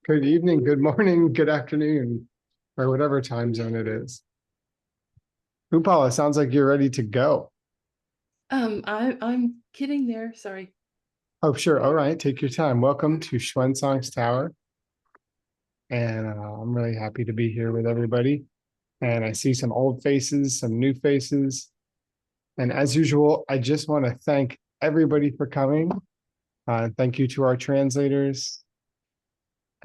Good evening, good morning, good afternoon, or whatever time zone it is. Upala, sounds like you're ready to go. I'm kidding there. Sorry. Oh, sure. All right. Take your time. Welcome to Xuanzang's Tower. And I'm really happy to be here with everybody. And I see some old faces, some new faces. And as usual, I just want to thank everybody for coming. Thank you to our translators.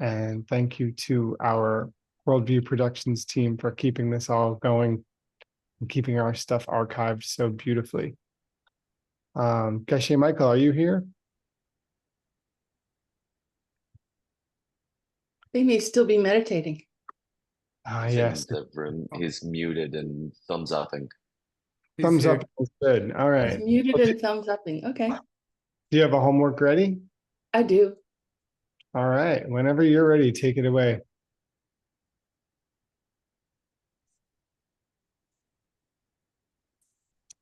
And thank you to our Worldview Productions team for keeping this all going and keeping our stuff archived so beautifully. Geshe Michael, are you here? They may still be meditating. Ah, He's yes. in the room. He's muted and thumbs upping. Thumbs up is good. All right. He's muted and thumbs upping. Okay. Do you have a homework ready? I do. All right. Whenever you're ready, take it away.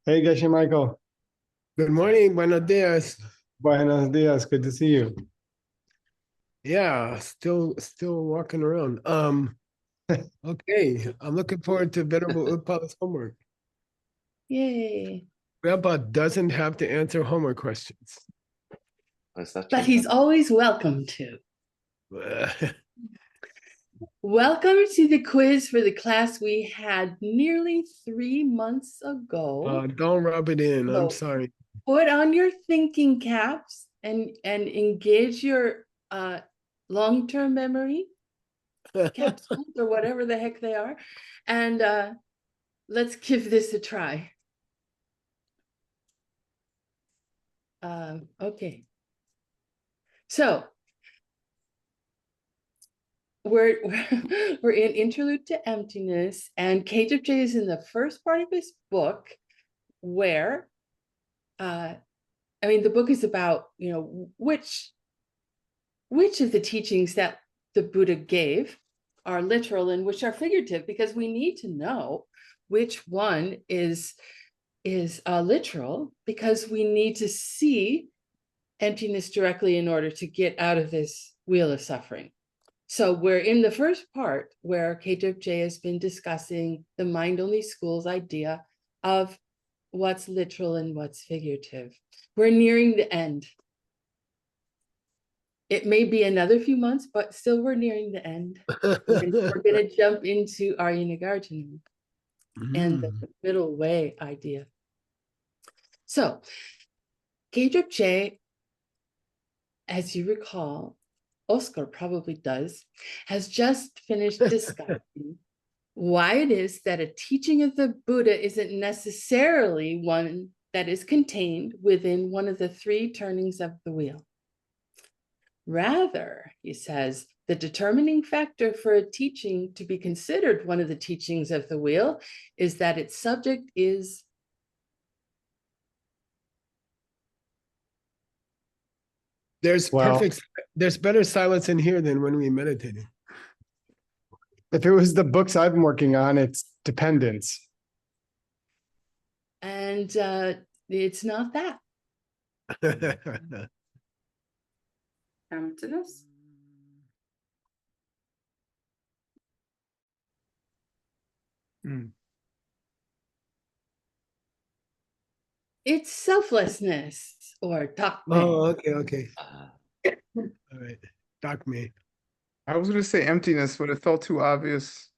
Hey, Geshe Michael. Good morning, buenos dias. Buenos dias. Good to see you. Yeah, still walking around. Okay, I'm looking forward to Venerable Upala's homework. Yay. Grandpa doesn't have to answer homework questions. Is that But true? he's always welcome to. Welcome to the quiz for the class we had nearly 3 months ago. Don't rub it in. No. I'm sorry. Put on your thinking caps and engage your long-term memory capsules or whatever the heck they are. And let's give this a try. Okay. So we're in Interlude to Emptiness, and KJ is in the first part of his book where the book is about, which of the teachings that the Buddha gave are literal and which are figurative, because we need to know which one is literal, because we need to see emptiness directly in order to get out of this wheel of suffering. So we're in the first part where KJ has been discussing the mind-only school's idea of what's literal and what's figurative. We're nearing the end. It may be another few months, but still we're nearing the end. We're going to jump into Aryanagarjuna and the middle way idea. So KJ, as you recall, Oscar probably does, has just finished discussing why it is that a teaching of the Buddha isn't necessarily one that is contained within one of the 3 turnings of the wheel. Rather, he says, the determining factor for a teaching to be considered one of the teachings of the wheel is that its subject is There's better silence in here than when we meditated. If it was the books I've been working on, it's dependence. And it's not that. Emptiness. It's selflessness or Takme. Oh, okay. All right, Takme. I was going to say emptiness, but it felt too obvious.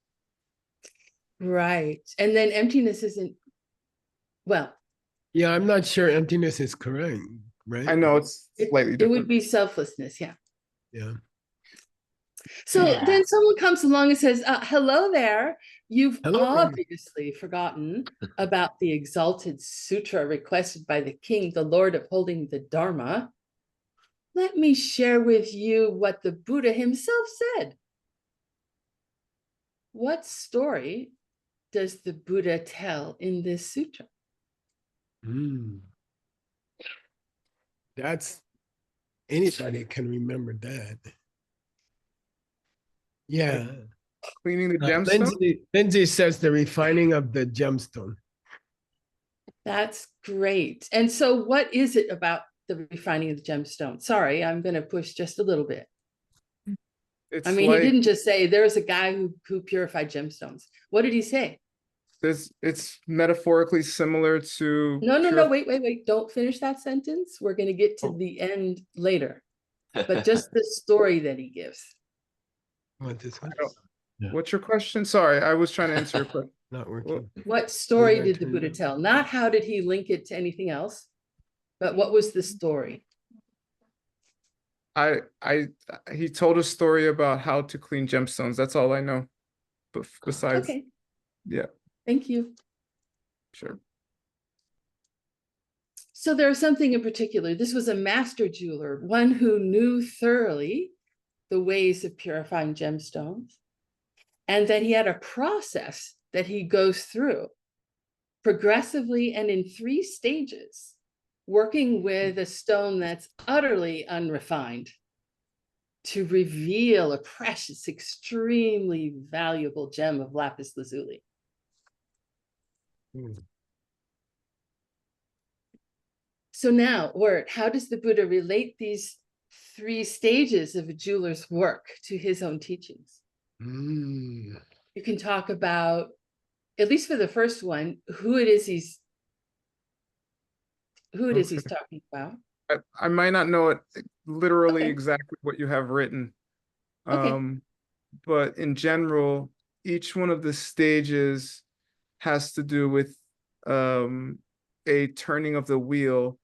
Right. And then emptiness isn't, well. Yeah, I'm not sure emptiness is correct, right? I know it's slightly different. It would be selflessness, yeah. Yeah. So then someone comes along and says, hello there. You've Hello. obviously forgotten about the exalted sutra requested by the king, the Lord upholding the Dharma. Let me share with you what the Buddha himself said. What story does the Buddha tell in this sutra? That's, anybody can remember that. Yeah. Cleaning the gemstone? Lindsay says the refining of the gemstone. That's great. And so what is it about the refining of the gemstone. Sorry, I'm going to push just a little bit. It's I mean, like he didn't just say there's a guy who purified gemstones. What did he say? it's metaphorically similar to No, wait. Don't finish that sentence. We're going to get to Oh. the end later. But just the story that he gives. Want this one? What's your question? Sorry, I was trying to answer your question. Not working. What story Maybe I did the turned Buddha it- tell? Not how did he link it to anything else, but what was the story? He told a story about how to clean gemstones. That's all I know. But besides, Okay, yeah, thank you. sure. So there was something in particular. This was a master jeweler, one who knew thoroughly the ways of purifying gemstones, and that he had a process that he goes through progressively and in 3 stages, working with a stone that's utterly unrefined to reveal a precious, extremely valuable gem of lapis lazuli. Hmm. So now, Wirt, how does the Buddha relate these 3 stages of a jeweler's work to his own teachings? Mm. You can talk about, at least for the first one, who it is he's talking about. I might not know it literally Okay. exactly what you have written. Okay. But in general, each one of the stages has to do with a turning of the wheel.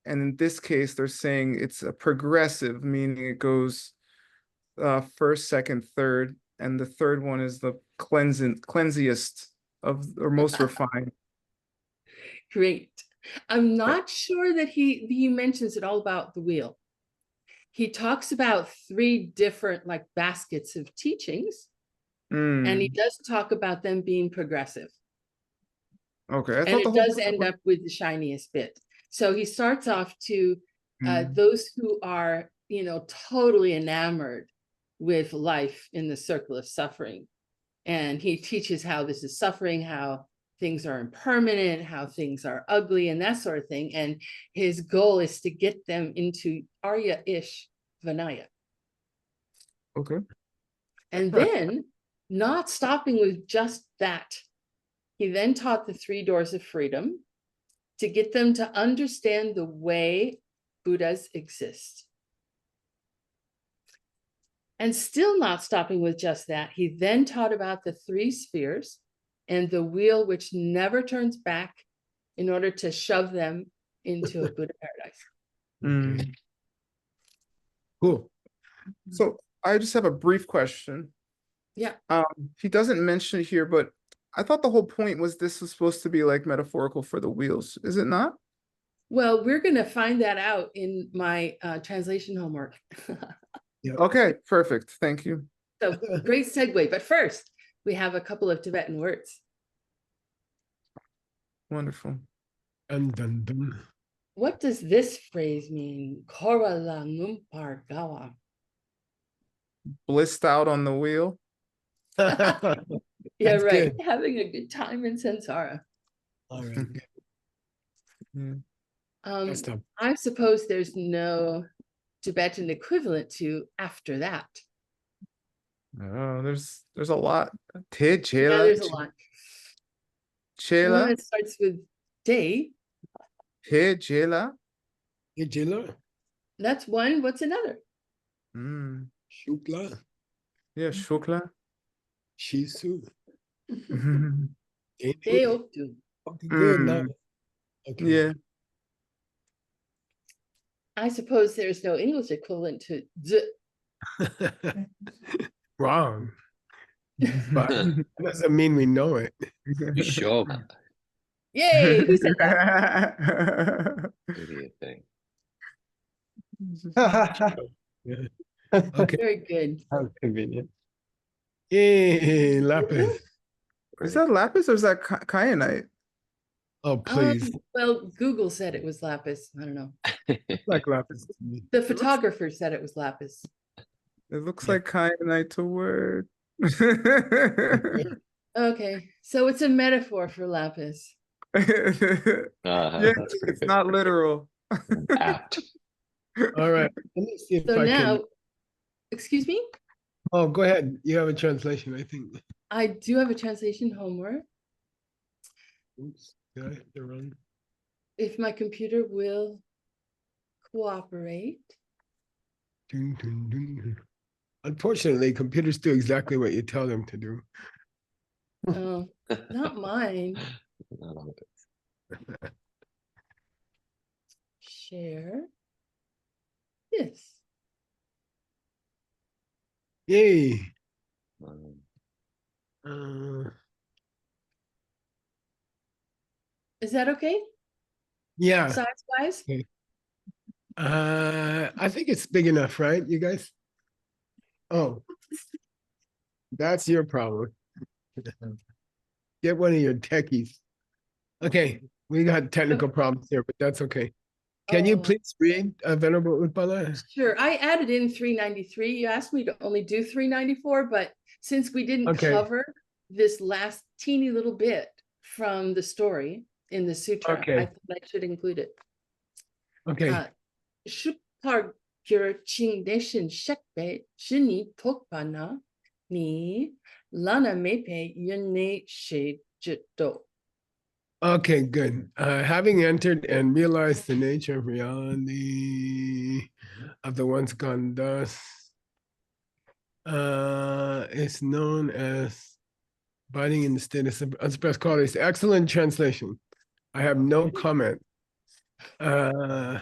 And in this case, they're saying it's a progressive, meaning it goes first, second, third, and the third one is the cleansiest of, or most refined. Great. I'm not sure that he mentions it all about the wheel. He talks about 3 different like baskets of teachings, and he does talk about them being progressive. Okay, I And thought the it whole does end up with the shiniest bit. So he starts off to Mm. those who are, totally enamored with life in the circle of suffering. And he teaches how this is suffering, how things are impermanent, how things are ugly, and that sort of thing. And his goal is to get them into Arya-ish Vinaya. Okay. And then, not stopping with just that, he then taught the 3 doors of freedom to get them to understand the way Buddhas exist. And still not stopping with just that, he then taught about the 3 spheres and the wheel which never turns back in order to shove them into a Buddha paradise. Mm. Cool. So I just have a brief question. Yeah. He doesn't mention it here, but I thought the whole point was this was supposed to be like metaphorical for the wheels. Is it not? Well, we're going to find that out in my translation homework. Okay, perfect. Thank you. So great segue. But first, we have a couple of Tibetan words. Wonderful. Dun, dun, dun. What does this phrase mean? Kora la ngumpar gawa. Blissed out on the wheel. Yeah, That's right. good. Having a good time in samsara. All right. Yeah. That's tough. I suppose there's no Tibetan equivalent to after that. Oh, there's a lot. Te Yeah, chela, there's a lot. The one chela, that starts with day, te chela. Hey, Jailer. that's one. What's another? Mm. Shukla. Yeah, shukla. Shisu. Day Oktu. Okay, good now. Mm. Okay. Yeah. I suppose there's no English equivalent to z. Wrong. But that doesn't mean we know it. Show Yay! Who said that? idiot thing. Okay. Very good. How convenient. Yay, lapis. Is that lapis or is that kyanite? Oh, please. Well, Google said it was lapis. I don't know. Like lapis to me. The photographer said it was lapis. It looks Yeah. like kyanite to word. Okay, so it's a metaphor for lapis. Yeah, That's pretty it's good. not literal. Apt. All right. Let me see if So I now, can. excuse me, Oh, go ahead. You have a translation, I think. I do have a translation homework. Oops. Did I hit the wrong? If my computer will cooperate. Dun, dun, dun, dun. Unfortunately, computers do exactly what you tell them to do. Oh, not mine. Not all of it. Share this. Yay. Um, Uh, Is that okay? yeah. Size wise? I think it's big enough, right? You guys? Oh, that's your problem. Get one of your techies. Okay, we got technical problems here, but that's okay. Can you Oh, please read Venerable Utpala? sure. I added in 393. You asked me to only do 394, but since we didn't Okay. cover this last teeny little bit from the story in the sutra, Okay. I thought I should include it. Okay. Shukar Ching Deshin Shekbe Shini Tokpana Ni Lana Mepe Yune She Jito. Okay, good. Having entered and realized the nature of reality of the once gone thus, is known as abiding in the state of unexpressed qualities. Excellent translation. I have no comment. Can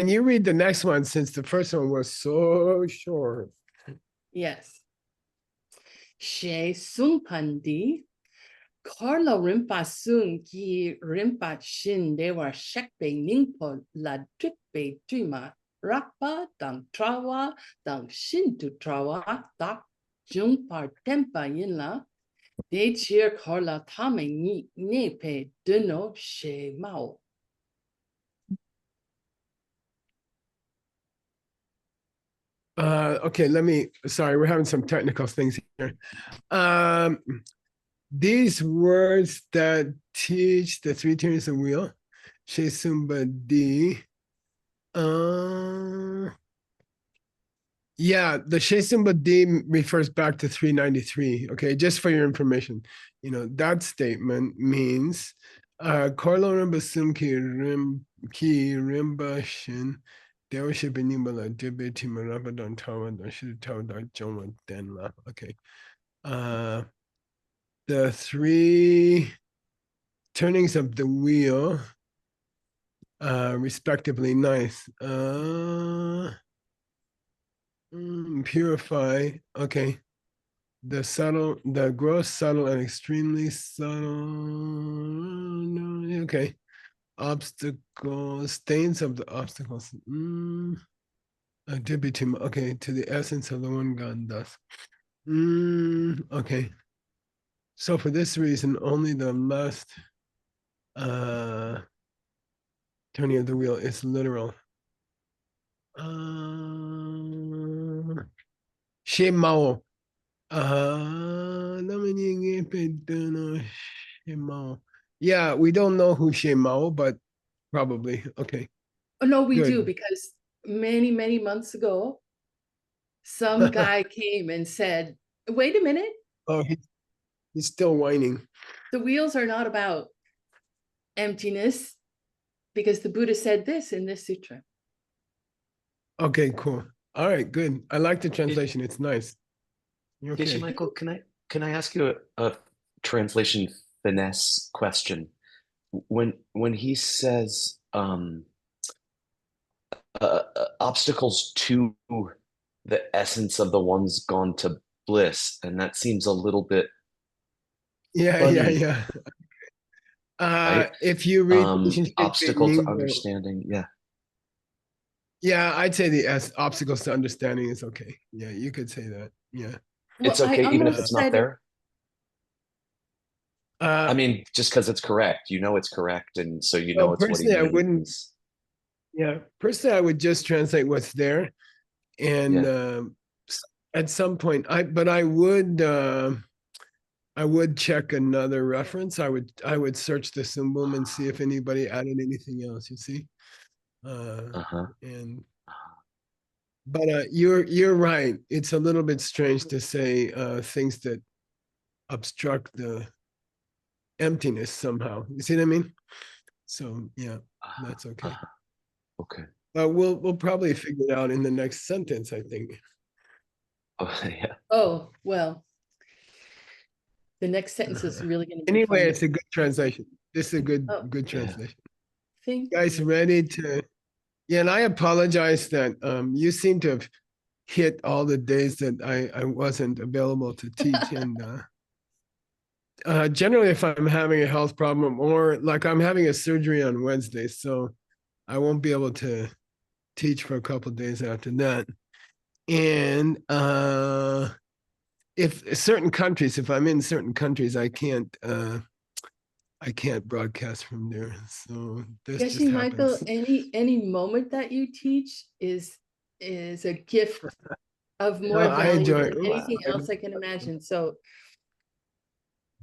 you read the next one since the first one was so short? Yes. She Sung Pandi Carla Rimpa Sung Ki Rimpa Shin Dewa Shekbe Ningpo La Drikbe Drima Rakpa Dang Trawa Dang Shintu Trawa Dak Jung Par Tempa Yinla De Cheer Carla Tame Ni Nepe Deno She Mao. Okay, sorry, we're having some technical things here. These words that teach the three turnings of wheel, Shesumba D. Yeah, the Shesumba D refers back to 393. Okay, just for your information, that statement means Korlo Rimba Sum Ki Rimba Shin. Okay. The three turnings of the wheel, respectively, nice. Purify, okay. The subtle, the gross, subtle, and extremely subtle. Okay. Obstacles, stains of the obstacles. Okay, to the essence of the one God thus. Okay. So for this reason, only the last turning of the wheel is literal. Shemao. Yeah, we don't know who Shemao, but probably. Okay. Oh, no, we do, Good. because many, many months ago, some guy came and said, wait a minute, Oh, he's still whining. the wheels are not about emptiness, because the Buddha said this in this sutra. Okay, cool. All right, good. I like the translation. It's nice. You're Geshe okay. Michael, can I ask you a translation finesse question? When he says obstacles to the essence of the ones gone to bliss, and that seems a little bit Yeah, funny, yeah. right? If you read Obstacle to understanding, yeah. Yeah, I'd say the obstacles to understanding is okay. Yeah, you could say that. Yeah. Well, It's okay even if it's not there. I mean, just because it's correct, it's correct, and so well, it's what he personally, I wouldn't. means. Yeah, personally, I would just translate what's there, and Yeah. at some point, I would I would check another reference. I would search the symbol and see if anybody added anything else, you see? Uh-huh. And but you're right. It's a little bit strange to say things that obstruct the emptiness somehow. You see what I mean? So yeah, that's okay. Uh-huh. Okay. We'll probably figure it out in the next sentence, I think. Oh, yeah. Oh, well. The next sentence is really gonna be Anyway, fun. it's a good translation. This is a good Oh. good Yeah. translation. Thank Guys you. ready to yeah, and I apologize that you seem to have hit all the days that I wasn't available to teach. And generally if I'm having a health problem or like I'm having a surgery on Wednesday, so I won't be able to teach for a couple days after that. And if certain countries, if I'm in certain countries, I can't broadcast from there. So this just Geshe Michael, happens. any moment that you teach is a gift of more I value enjoy than it. anything else I can imagine. So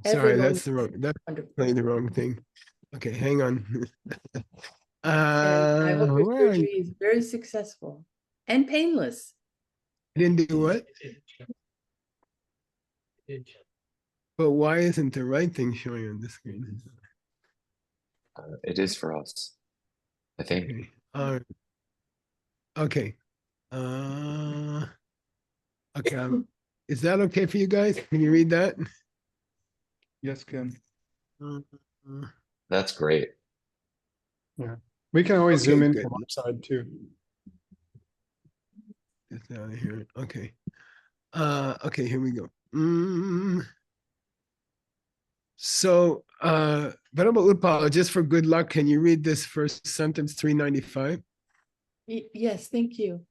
every Sorry, moment that's the wrong. is That's wonderful. playing the wrong thing. Okay, hang on. And I hope your Where are you? surgery is very successful and painless. I didn't do what? But why isn't the right thing showing on the screen? It is for us, I think. Okay. Okay. Uh, okay. Is that okay for you guys? Can you read that? Yes, Ken. Uh, That's great. We can always Okay, zoom in good. from our side too. Get out of here. Okay. Okay, here we go. So, Venerable Utpala, just for good luck, can you read this first sentence 395? Yes, thank you.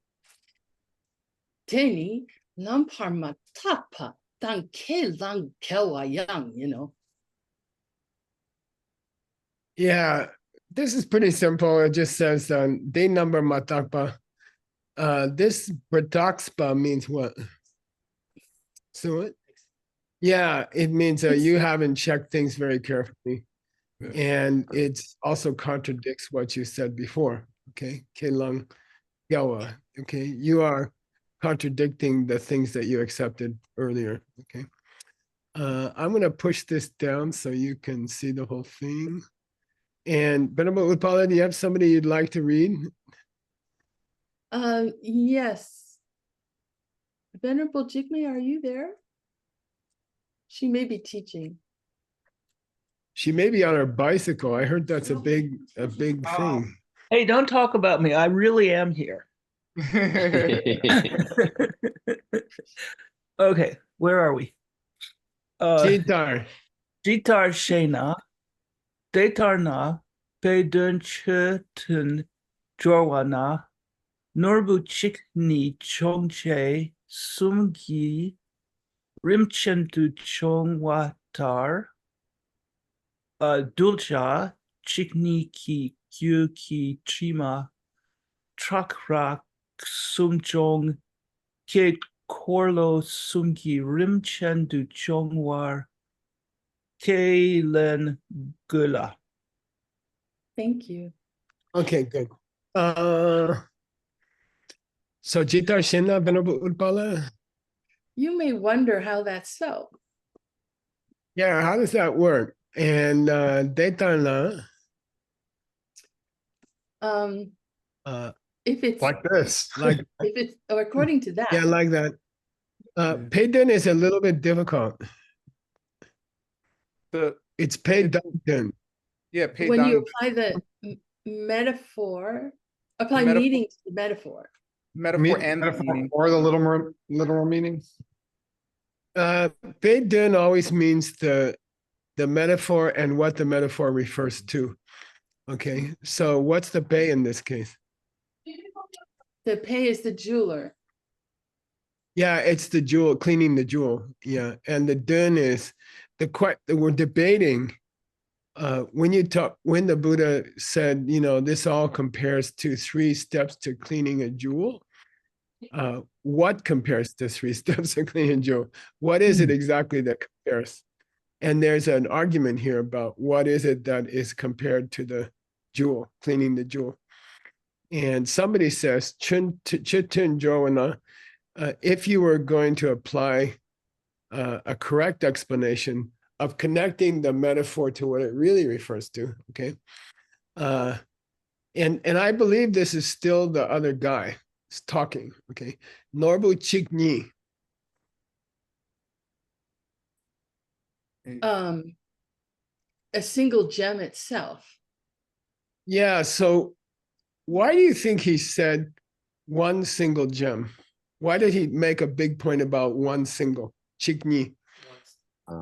Teni lamparma tapa dan ke lang kewa yang, you know. Yeah, this is pretty simple. It just says day number matakpa. This bratakspa means what? So what? Yeah, it means you haven't checked things very carefully. And it also contradicts what you said before. Okay. Kelang Yawa. Okay. You are contradicting the things that you accepted earlier. Okay. I'm going to push this down so you can see the whole thing. And Venerable Utpala, do you have somebody you'd like to read? Yes. Venerable Jigme, are you there? She may be teaching. She may be on her bicycle. I heard that's a big thing. Hey, don't talk about me. I really am here. Okay, where are we? Jitar. Jitar Shena, Detarna, Pedun Chutun Jorwana, Norbu Chikni Chongche, Sumgi, Rimchendu Chongwatar, Dulcha, Chikni Ki Kyu Ki Chima, Trakrak Sumjong, Ke Korlo Sumgi Rimchendu Chongwar, Kalen Gula. Thank you. Okay, good. So Jitar Shena, Venerable Utpala. You may wonder how that's so. Yeah, how does that work? And Detarna, If it's Like this. like if it's according to that, yeah, like that. Payden is a little bit difficult. It's Payden. Yeah, pay when you down apply the metaphor, apply metaphor- meaning to the metaphor. metaphor and the Metaphor meaning. or the literal meaning. Payden always means the metaphor and what the metaphor refers to. Okay, so what's the pay in this case? The pay is the jeweler. Yeah, it's the jewel, cleaning the jewel. Yeah, and the dun is we're debating. When the Buddha said, this all compares to 3 steps to cleaning a jewel. What compares to 3 steps to cleaning a jewel? What is it exactly that compares? And there's an argument here about what is it that is compared to the jewel, cleaning the jewel. And somebody says, if you were going to apply a correct explanation of connecting the metaphor to what it really refers to, okay? And I believe this is still the other guy talking, okay? Norbu Chikni. A single gem itself. Yeah, so why do you think he said one single gem? Why did he make a big point about one single Chikni?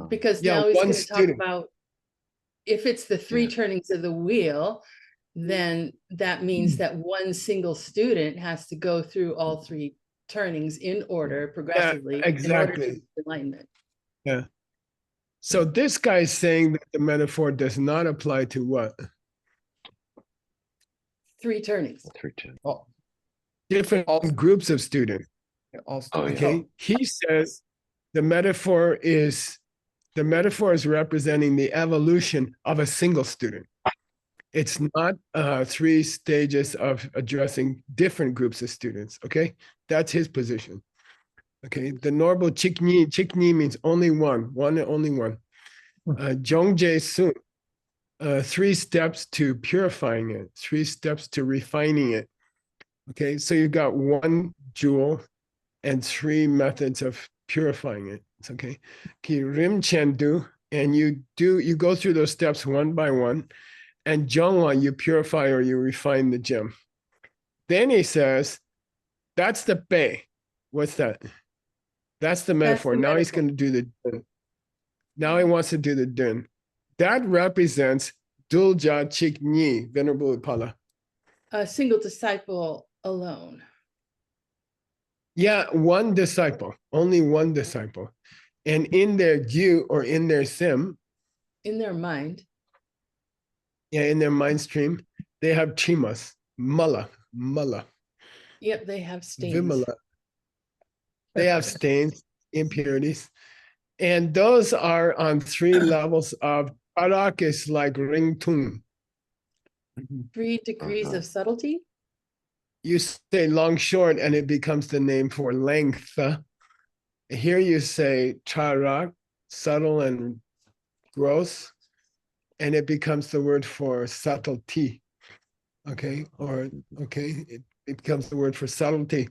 Because Yeah, now he's one going to talk student. about if it's the three Yeah. turnings of the wheel, then that means that one single student has to go through all three turnings in order progressively in order to exactly. reach enlightenment. Yeah. So this guy's saying that the metaphor does not apply to what? Three turnings. 3, 2. All, Different All- groups of students. all Oh, students. yeah. Okay. He says the metaphor is representing the evolution of a single student. It's not three stages of addressing different groups of students. Okay, that's his position. Okay, the normal chikni means only one and only one. Jongjae sun, 3 steps to purifying it, 3 steps to refining it. Okay, so you got one jewel and 3 methods of purifying it. It's okay. Ki rim chendu, and you go through those steps one by one. And Zhongwa, you purify or you refine the gem. Then he says, that's the Bei. What's that? That's the metaphor. the Now he's metaphor. going to do the Dun. Now he wants to do the Dun. That represents Dulja Chikni, Venerable Upala. A single disciple alone. Yeah, one disciple, only one disciple. And in their Gyu or in their Sim, In their mind, in their mind stream, they have chimas, mala. yep, they have stains. Vimala. They have stains, impurities. And those are on 3 levels of Arak is like ring tung. 3 degrees of subtlety. You say long short and it becomes the name for length. Here you say charak, subtle and gross, and it becomes the word for subtlety. Okay, it becomes the word for subtlety.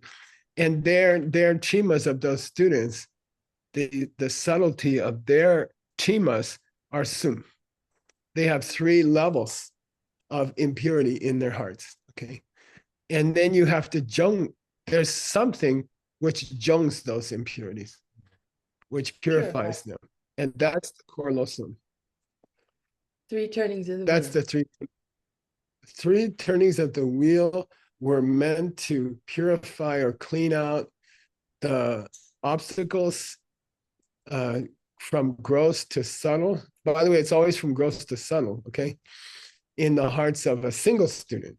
And their chimas of those students, the subtlety of their chimas are sum. They have 3 levels of impurity in their hearts. Okay. And then you have to jung, there's something which jungs those impurities, which purifies them. And that's the korlosum. 3 turnings of the That's wheel. the 3 turnings of the wheel were meant to purify or clean out the obstacles from gross to subtle. By the way, it's always from gross to subtle, okay? In the hearts of a single student.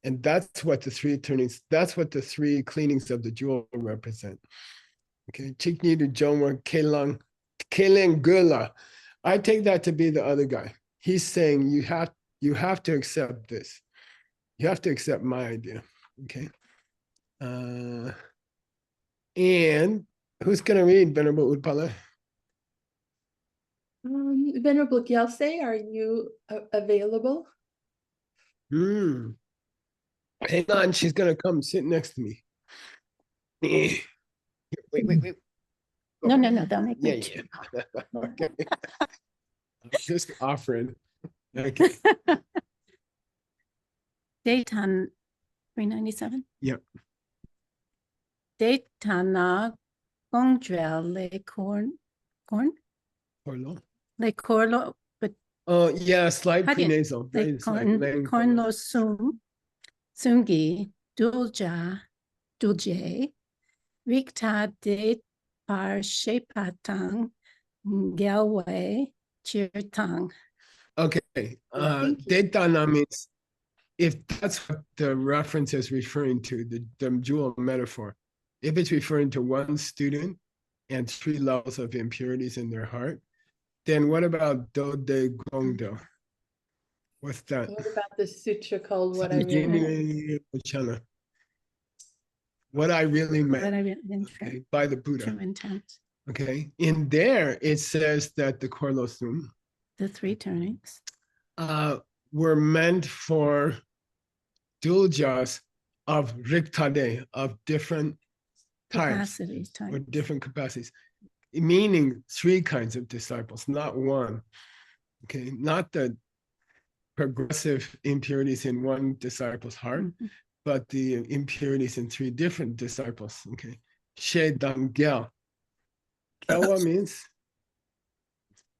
And that's what the 3 turnings, that's what the 3 cleanings of the jewel represent. Okay, Chikni to Jongwa, Keleng Gula. I take that to be the other guy. He's saying you have to accept this. You have to accept my idea. Okay. And who's gonna read Venerable Utpala? Venerable Gyaltse, are you available? Hang on, she's gonna come sit next to me. Wait. No, don't make me. Yeah. Okay. Just offering. Okay. Dayton 397. Yep. Daytana Gongdrel Le Corlo, but Oh yeah, slight How do you- prenasal. Le It's like lang- Cornlo Sungi Dulja Rikta De Par Shepatang Galway Chirtang. Okay. thank you. Detana means if that's what the reference is referring to, the jewel metaphor, if it's referring to one student and 3 levels of impurities in their heart, Then what about Do De Gongdo? What's that? What about the sutra called What I Sutra. Really Meant? What I really What meant, I really meant okay, by the Buddha. true intent. Okay, in there it says that the Korlosum The three turnings. were meant for duljas of riktade, of different types Capacities, or types. different capacities, meaning three kinds of disciples, not one. Okay, not the progressive impurities in one disciple's heart, Mhm. but the impurities in three different disciples. Okay, She Dam Gyal. What means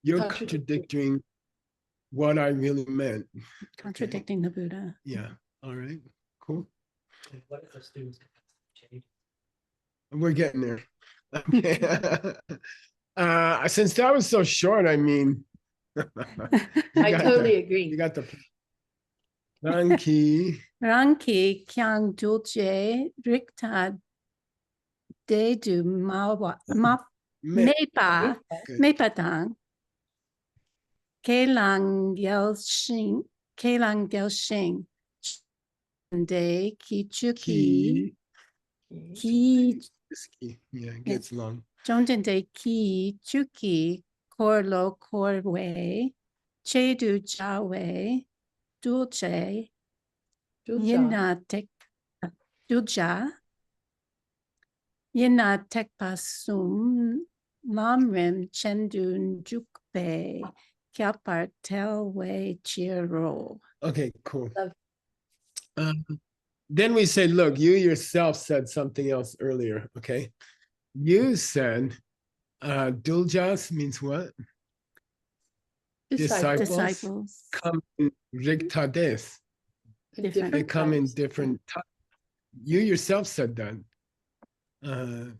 you're contradicting what I really meant. Contradicting the Buddha. Yeah. All right. Cool. What if the students change? We're getting there. Okay. Since that was so short, I mean, I totally agree. You got the Ranki. Ranki kyang dulce rikta de du mawa mepa Good. mepatang kelang yel shing de kichuki ki Yeah, it gets long. Jonten de ki chuki korlo korwe chedu jawe dulce yina tek dulja yina tek pasum lamrim chendun jukbe kyapar telwe chiro. Okay, cool. Love. Then we say, look, you yourself said something else earlier. Okay. You said duljas means what? Disciples. Come in riktades. Different They come in types. different types. You yourself said that.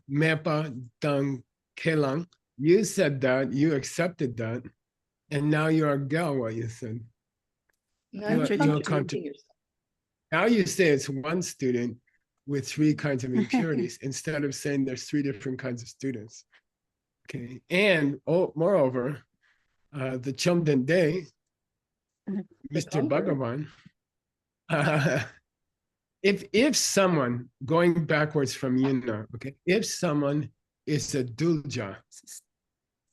Mepa dang kelang. You said that. You accepted that. And now you are Gawa, you said. Now You're you're contradicting contradicting yourself. Now you say it's one student with three kinds of impurities instead of saying there's three different kinds of students. Okay. And moreover, the Chomden Day, Mr. conqueror. Bhagavan, if someone going backwards from Yina, okay, if someone is a dulja,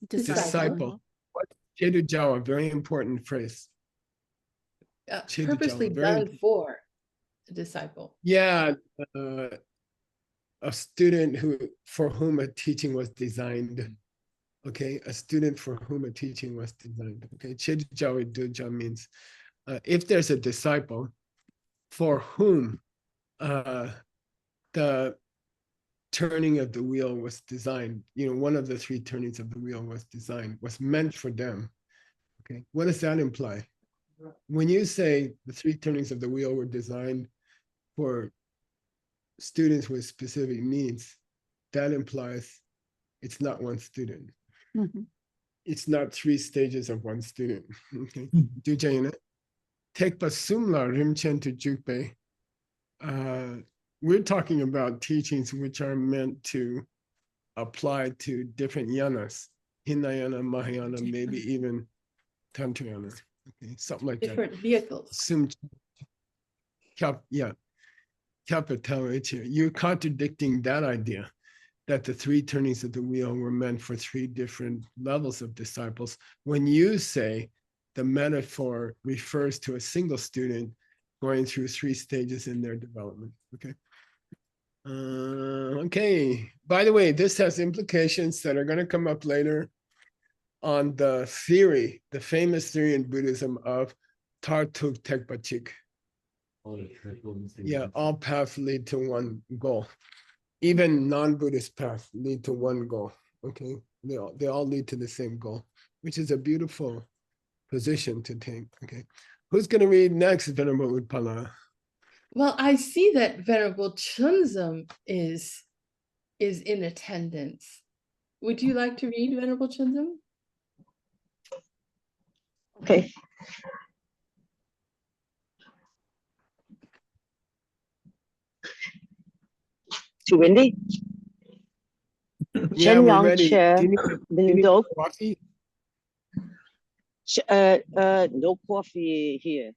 disciple, what Chedu a very important phrase. Purposely done for a disciple. Yeah, a student for whom a teaching was designed. Okay, a student for whom a teaching was designed. Okay, Chedujawi Duja means if there's a disciple for whom the turning of the wheel was designed, one of the three turnings of the wheel was designed, was meant for them. Okay, what does that imply? When you say the three turnings of the wheel were designed for students with specific needs, that implies it's not one student. Mm-hmm. It's not three stages of one student. Okay. Dujayana. Take Basumla Rimchen to Jukbe. We're talking about teachings which are meant to apply to different yanas, Hinayana, Mahayana, maybe even Tantrayana. Okay, something like Different that. vehicles. Yeah. You're contradicting that idea that the three turnings of the wheel were meant for three different levels of disciples. When you say the metaphor refers to a single student going through three stages in their development. Okay. Okay. By the way, this has implications that are going to come up later on the theory, the famous theory in Buddhism of Tartuk Tekpachik. Yeah, all paths lead to one goal. Even non-Buddhist paths lead to one goal. Okay, they all lead to the same goal, which is a beautiful position to take. Okay, who's going to read next, Venerable Utpala? Well, I see that Venerable Xuanzang is in attendance. Would you like to read, Venerable Xuanzang? Okay. Too windy? Yeah, we're Shenyang ready. Chair Do you need Bindok. coffee? No coffee here.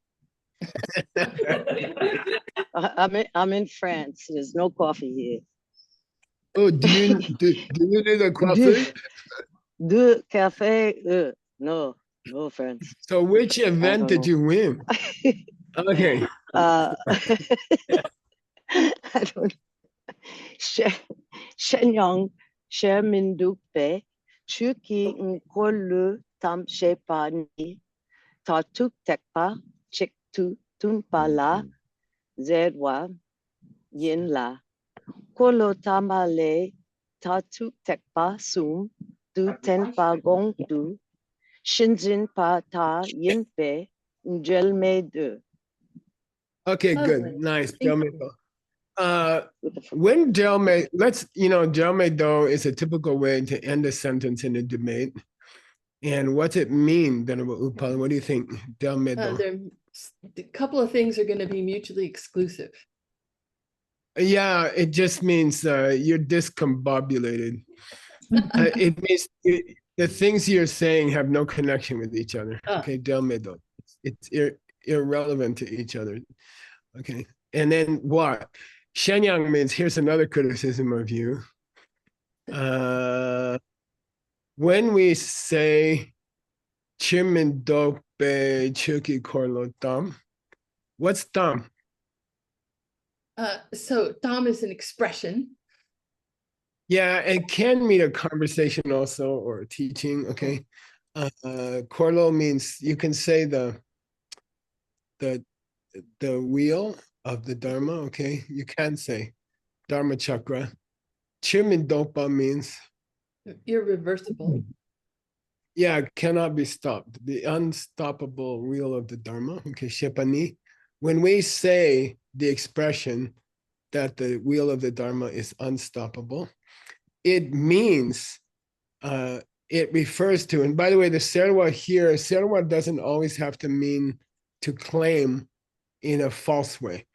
I'm in France. There's no coffee here. Oh, do you do the coffee? Do cafe? No, no France. So which event don't did know. you win? Okay. I don't. Shenyang, Shermindukpe, Chuki Nkolu Tam Shepani, Tatuk Tekpa, Chik Tu Tunpala, Zedwa, Yinla, Kolo Tamale, Tatuk Tekpa Sum, Du Tenpa Gong Du, Shinjin Pa Ta Yinpe, Njelme De. Okay, good. Lovely. Nice. Thank Delme you. Do. When Delme, Delme Do is a typical way to end a sentence in a debate. And what's it mean, Venerable Upala? What do you think, Delme Do? A couple of things are going to be mutually exclusive. Yeah, it just means you're discombobulated. It means the things you're saying have no connection with each other. Ah. Okay, Delme Do. It's irrelevant to each other. Okay, and then what? Shenyang means, here's another criticism of you. When we say Chimin Dope Chuki Korlo Dam, what's Dam? So Dom is an expression. Yeah, it can mean a conversation also or a teaching. Okay, Korlo means you can say the wheel of the Dharma. Okay, you can say Dharma chakra. Chimindopa means Irreversible. yeah, cannot be stopped. The unstoppable wheel of the Dharma. Okay, Shepani. When we say the expression that the wheel of the Dharma is unstoppable, it means it refers to, and by the way, the serwa here, serwa doesn't always have to mean to claim in a false way.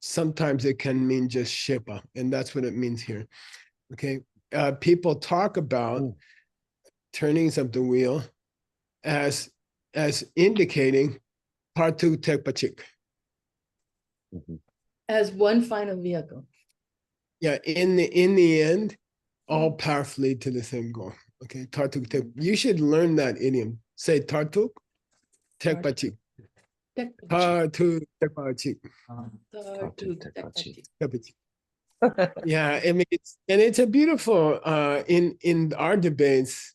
Sometimes it can mean just shepa, and that's what it means here. Okay, people talk about turnings of the wheel as indicating partu tekpachik. As one final vehicle. Yeah, in the end, all paths lead to the same goal. Okay, tartuk tek. You should learn that idiom. Say tartuk tekpachik. Tartuk tekpachik. Tekpachik. Yeah, I mean, it's a beautiful in our debates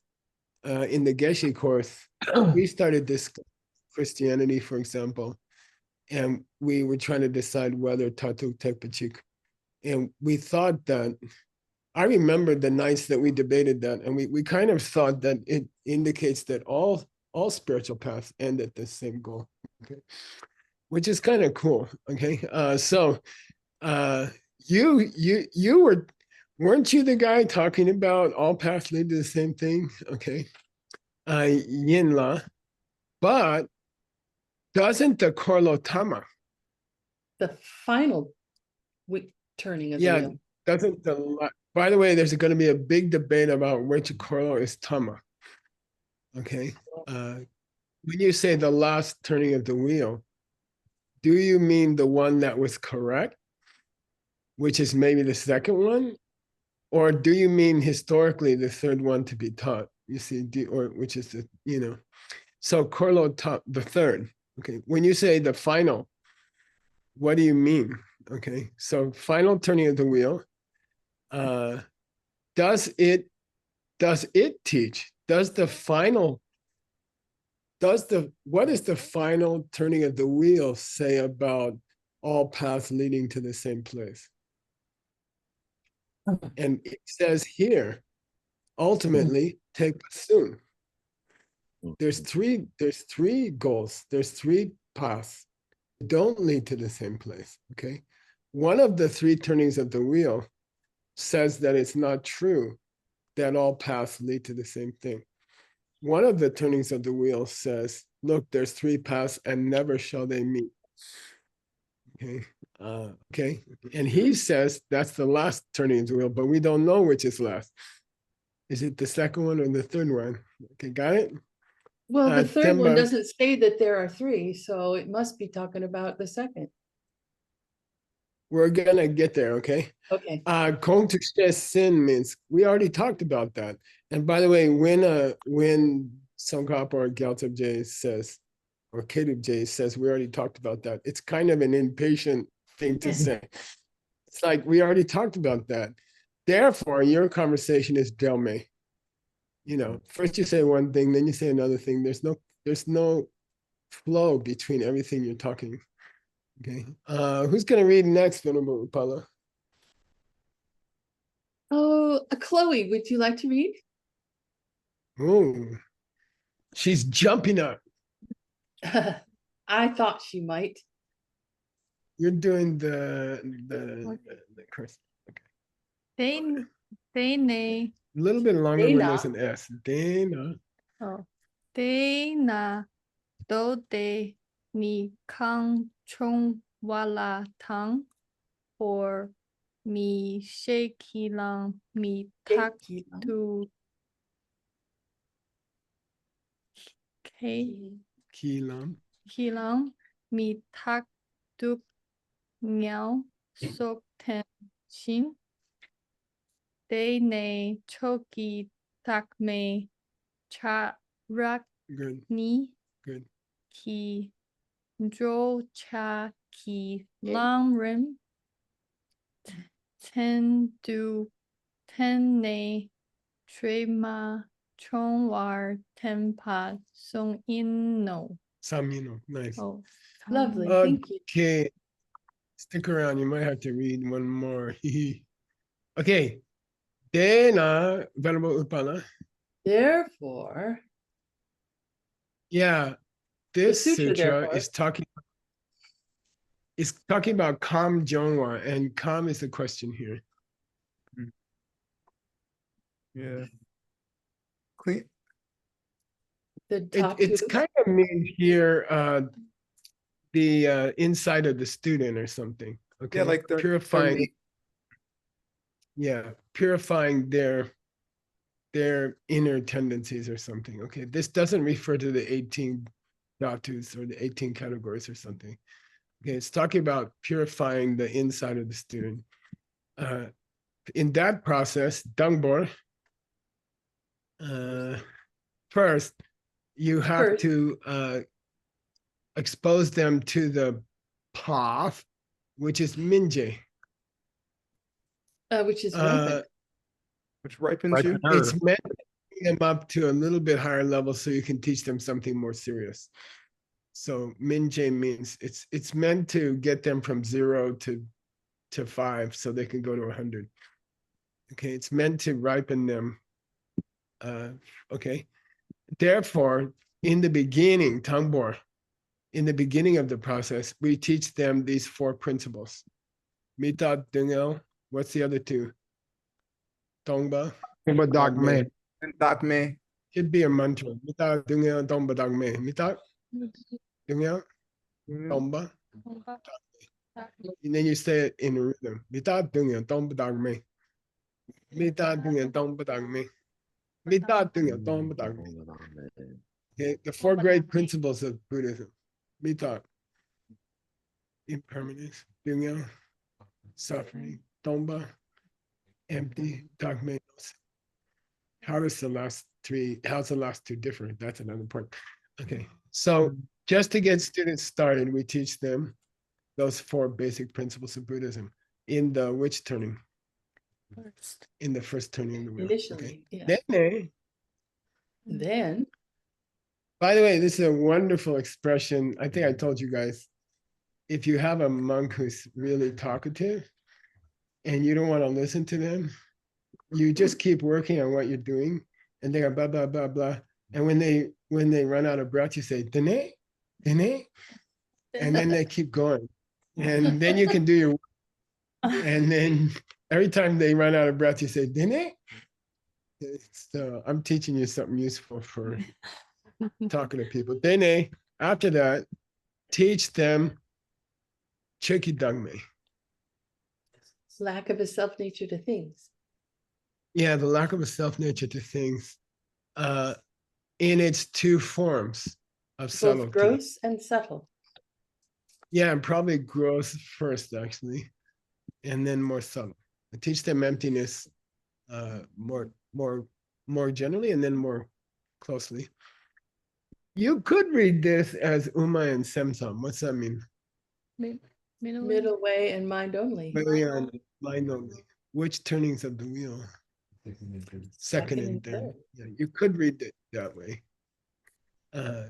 in the Geshe course. We started this Christianity, for example, and we were trying to decide whether Tatuk Tekpachik, and we thought that I remember the nights that we debated that, and we kind of thought that it indicates that all spiritual paths end at the same goal. Okay, which is kind of cool. Okay, so. You weren't you the guy talking about all paths lead to the same thing? Okay. Yinla. But doesn't the Korlotama? The final turning of the wheel. Doesn't by the way, there's going to be a big debate about which Korlo is Tama. Okay. When you say the last turning of the wheel, do you mean the one that was correct? Which is maybe the second one, or do you mean historically the third one to be taught? You see, or which is the so Korlo taught the third. Okay, when you say the final, what do you mean? Okay, so final turning of the wheel. Does it teach? What does the final turning of the wheel say about all paths leading to the same place? And it says here, ultimately, take soon. There's three goals. There's three paths. Don't lead to the same place. Okay. One of the three turnings of the wheel says that it's not true that all paths lead to the same thing. One of the turnings of the wheel says, look, there's three paths and never shall they meet. Okay. Okay, and he says that's the last turning of the wheel, but we don't know which is last. Is it the second one or the third one? Okay, got it? Well, the third one Temba, doesn't say that there are three, so it must be talking about the second. we're gonna get there, okay? Okay. Kong to stress sin means we already talked about that. And by the way, when Songkap or Gyaltsab J says, or Kedub J says, we already talked about that, it's kind of an impatient thing to say. It's like, we already talked about that. Therefore, your conversation is Delme. You know, first you say one thing, then you say another thing. There's no flow between everything you're talking. Okay. Who's gonna read next, Venerable Upala? Oh, Chloe, would you like to read? Oh, she's jumping up. I thought she might. You're doing the curse. Dane, A little bit longer when there's Dana. an S. Dana. oh, Dana, do de ni kang chung wala tang, or mi shekilang mi tak tu Kilam. kilang mi tak tu ngao sok ten shin. De ne choki tak me cha rak Good, ni good. ki dro cha ki lam rim ten du ten ne tre ma chong war tempa song in no. Samino. Nice. Oh, Lovely, thank you. Okay. Stick around. You might have to read one more. Okay. Dana, Venerable Upala. Therefore, Yeah. This sutra, sutra therefore. is talking about Kam Jongwa, and Kam is the question here. Yeah. Clean. the top It's two. kind of mean here the inside of the student or something. Okay. Yeah, like they're purifying. Yeah, purifying their inner tendencies or something. Okay, this doesn't refer to the 18 dhatus or the 18 categories or something. Okay, it's talking about purifying the inside of the student. In that process, Dangbor, first, you have to expose them to the path, which is Minje. Which is ripened. Which ripens you. It's meant to bring them up to a little bit higher level so you can teach them something more serious. So Minje means it's meant to get them from 0 to 5 so they can go to 100. Okay, it's meant to ripen them. Okay, therefore, in the beginning, Tangbor, in the beginning of the process, we teach them these 4 principles. Mita Dungel, what's the other 2? Tongba. Dogme. And Dakme. Should be a mantra. Mita Dungel Tongba Dagme. Mita Dungel Tongba. And then you say it in a rhythm. Mita Dungel Tongba Dagme. Mita Dungel Tongba Dagme. Mita Dungel Tongba Dagme. Okay, the 4 great principles of Buddhism. Mita, impermanence, Dungel, suffering, Tongba, empty, Dagme. How's the last 2 differ? That's another point. Okay, so just to get students started, we teach them those 4 basic principles of Buddhism in the which turning? In the first turning of the wheel. Initially, Okay. yeah. Then, by the way, this is a wonderful expression. I think I told you guys, if you have a monk who's really talkative and you don't want to listen to them, you just keep working on what you're doing, and they go blah blah blah blah. And when they run out of breath, you say "Dene, dene," and then they keep going, and then you can do your work. And then every time they run out of breath, you say "Dene." So I'm teaching you something useful for talking to people. Dene. After that, teach them Cheki Dangme. lack of a self-nature to things. Yeah, the lack of a self-nature to things. in its two forms of Both subtlety. gross and subtle. Yeah, and probably gross first, actually, and then more subtle. I teach them emptiness more generally, and then more closely. You could read this as Uma and Semsam. What's that mean? Middle. Middle way and mind only. Mind only. Which turnings of the wheel? Second and third. Yeah, you could read it that way.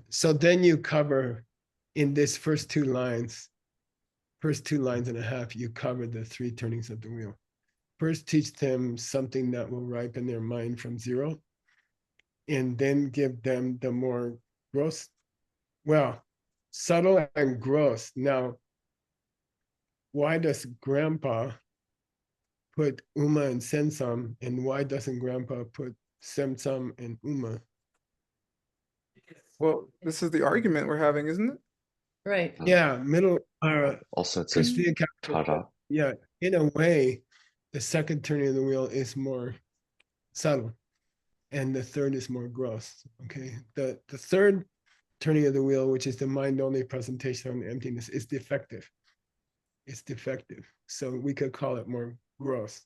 So then you cover in this first two lines and a half, you cover the three turnings of the wheel. First, teach them something that will ripen their mind from zero, and then give them the more gross, subtle and gross. Now, why does Grandpa put Uma and Sensam, and why doesn't Grandpa put Semsam and Uma? Well, this is the argument we're having, isn't it? Right. Yeah, middle. Also, it says Christina Capital, tada. yeah, in a way, the second turning of the wheel is more subtle, and the third is more gross. Okay, the third turning of the wheel, which is the mind-only presentation on emptiness, is defective. It's defective, so we could call it more gross.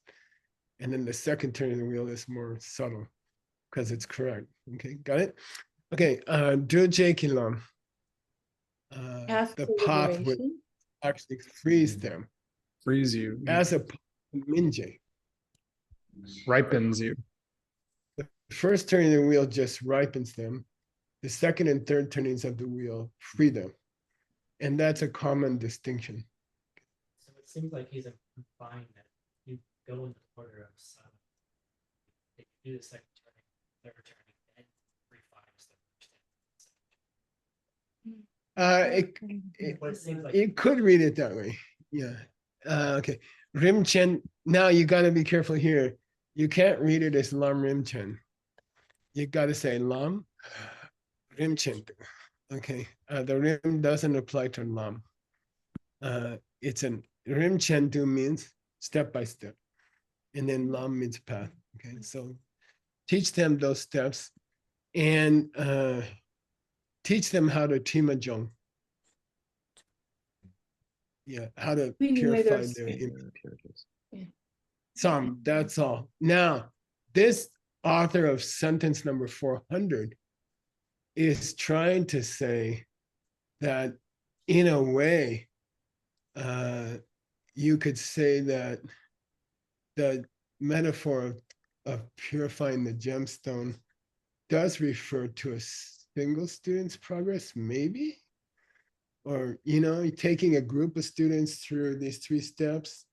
And then the second turning of the wheel is more subtle because it's correct. Okay, got it? Okay, Druje Kilam. Path The to path would liberation. actually freeze them Frees you, as a minje. ripens you. The first turning of the wheel just ripens them. The second and third turnings of the wheel free them. And that's a common distinction. So it seems like he's implying that you go in the order of sun. If you do the second turning, third turning, then refines the It What it seems like. you could read it that way. Yeah. Okay. Rimchen. Now you got to be careful here. You can't read it as Lam Rimchen. You got to say Lam Rimchen. Okay. The Rim doesn't apply to Lam. It's an Rimchen do means step by step, and then Lam means path. Okay. So teach them those steps, and teach them how to Timajong. Yeah, how to Cleaning away purify those- their Impurities. some. That's all. Now, this author of sentence number 400 is trying to say that in a way, you could say that the metaphor of purifying the gemstone does refer to a single student's progress, maybe? Or, taking a group of students through these three steps.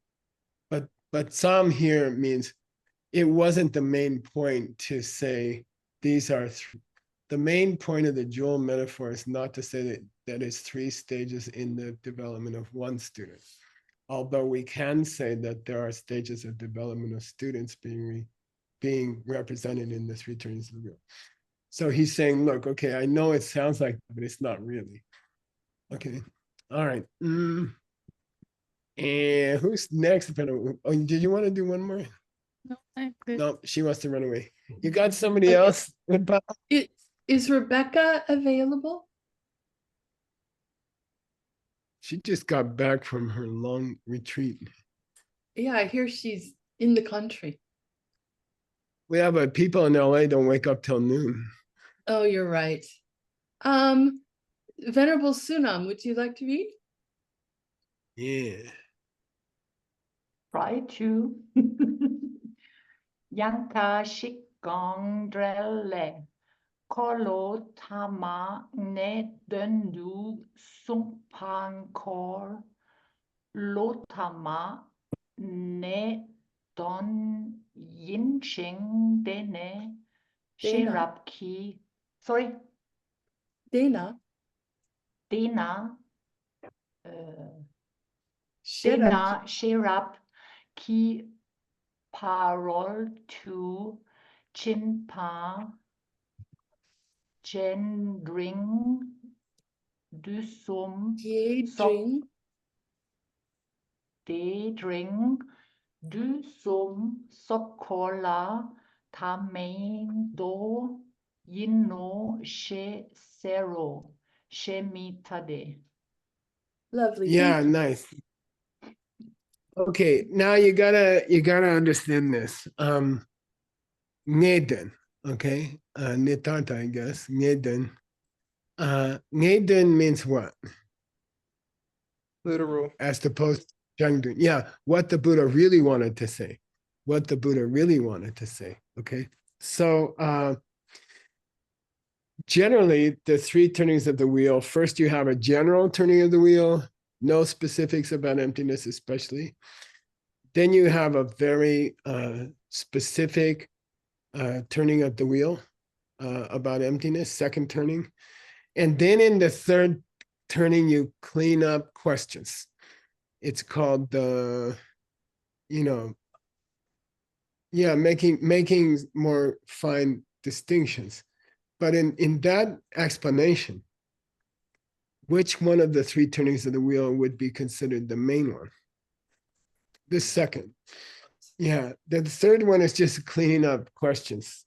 But some here means it wasn't the main point to say these are the main point of the jewel metaphor is not to say that it's three stages in the development of one student. Although we can say that there are stages of development of students being represented in the three turns of the wheel. So he's saying, look, okay, I know it sounds like that, but it's not really. Okay, all right. And who's next? Oh, did you want to do one more? No, I'm good. No, she wants to run away. You got somebody Okay. else? Is Rebecca available? She just got back from her long retreat. Yeah, I hear she's in the country. Yeah, but people in LA don't wake up till noon. Oh, you're right. Venerable Sunam, would you like to read? Yeah. Try to. Yanka shikong drelle. Kolo tama ne dundu sumpang kor. Lotama ne don yinching dene. Dana. Sherap ki. Sorry, Dana. Dena. Sherap. Dena Sherap ki parole to Chinpa gendring du sum Daydream. daydring du sum sokola tamendo Yinno she sero she mitade. Lovely. Yeah, Thank you. nice. Okay, now you gotta understand this. Ngeden, okay? Nitata, I guess. Ngeden. Ngeden means what? Literal. As opposed to Jangdun. Yeah, what the Buddha really wanted to say. What the Buddha really wanted to say. Okay. So generally the three turnings of the wheel, first you have a general turning of the wheel, no specifics about emptiness, especially. Then you have a very specific turning of the wheel about emptiness, second turning. And then in the third turning, you clean up questions. It's called the, making more fine distinctions. But in that explanation, which one of the three turnings of the wheel would be considered the main one? The second. Yeah, the third one is just cleaning up questions.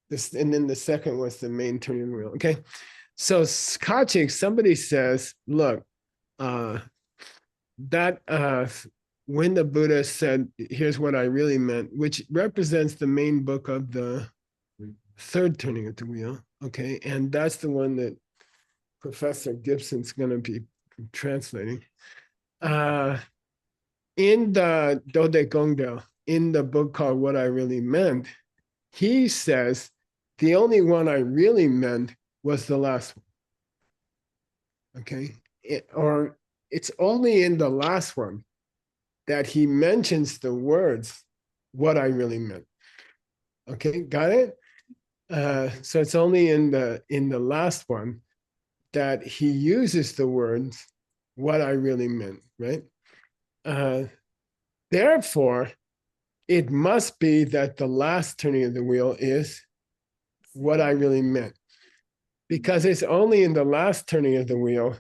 This, and then the second was the main turning of the wheel. Okay. So Kachik, somebody says, look, when the Buddha said, here's what I really meant, which represents the main book of the third turning of the wheel. Okay. And that's the one that Professor Gibson's going to be translating. In the Dode Gongdo, in the book called What I Really Meant, he says, the only one I really meant was the last one. Okay. Or it's only in the last one that he mentions the words, what I really meant. Okay, got it? So it's only in the last one that he uses the words, what I really meant, right? Therefore, it must be that the last turning of the wheel is what I really meant. Because it's only in the last turning of the wheel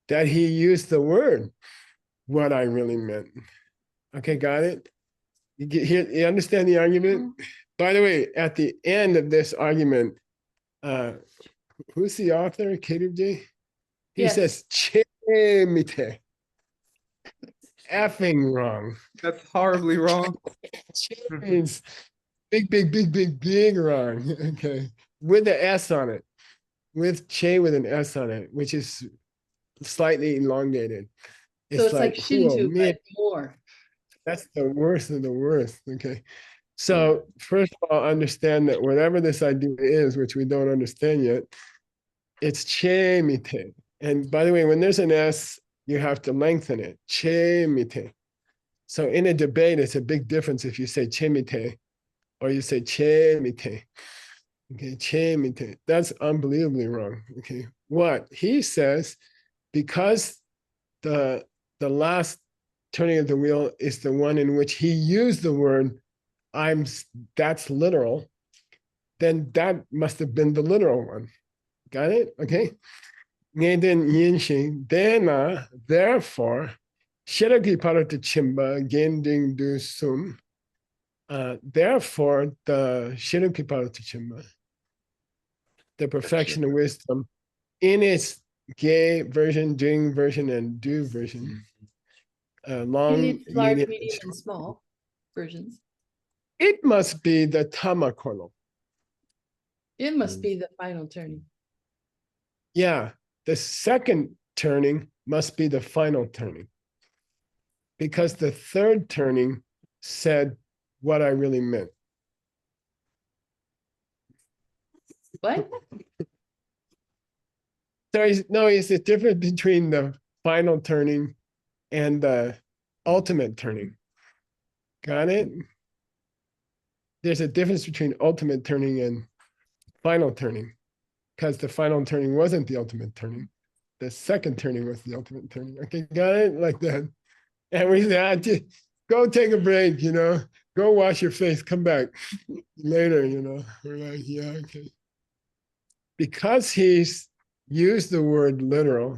that he used the word, what I really meant. Okay, got it? You understand the argument? By the way, at the end of this argument, who's the author, KWJ? He Yes. says, Chemite. Effing wrong. That's horribly wrong. Means big wrong. Okay. With the S on it. With Che with an S on it, which is slightly elongated. So it's like "Whoa, Shinto, man, but more. that's the worst of the worst." Okay. So first of all, understand that whatever this idea is, which we don't understand yet, it's chemite. And by the way, when there's an S, you have to lengthen it. Chemite. So in a debate, it's a big difference if you say chemite or you say chemite. Okay, chemite. That's unbelievably wrong. Okay. What? He says, because the last turning of the wheel is the one in which he used the word that's literal, then that must have been the literal one. Got it? Okay. Therefore, Shiraki Parata Chimba, Gending Du Sum. Therefore, the Shiraki Parata Chimba, the perfection of wisdom, in its gay version, Jing version, and Du version, long, In its large, medium, medium, and small versions. it must be the Tamakolo. It must be the final turning. Yeah, the second turning must be the final turning. Because the third turning said what I really meant. What? So it's the difference between the final turning and the ultimate turning. Got it? There's a difference between ultimate turning and final turning, because the final turning wasn't the ultimate turning. The second turning was the ultimate turning. Okay, got it? Like that. And we said, go take a break, go wash your face, come back later, We're like, yeah, okay. Because he's used the word literal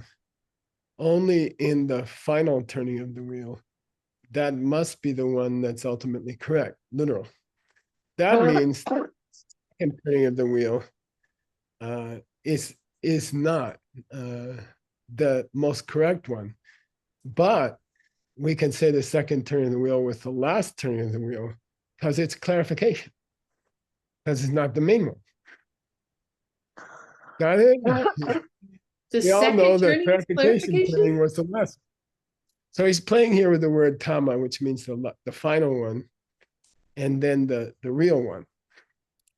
only in the final turning of the wheel, that must be the one that's ultimately correct, literal. That means the second turning of the wheel is not the most correct one. But we can say the second turn of the wheel with the last turn of the wheel because it's clarification. Because it's not the main one. Got it? The We all second know the turning is clarification clarification? playing was the last. So he's playing here with the word tama, which means the final one, and then the real one.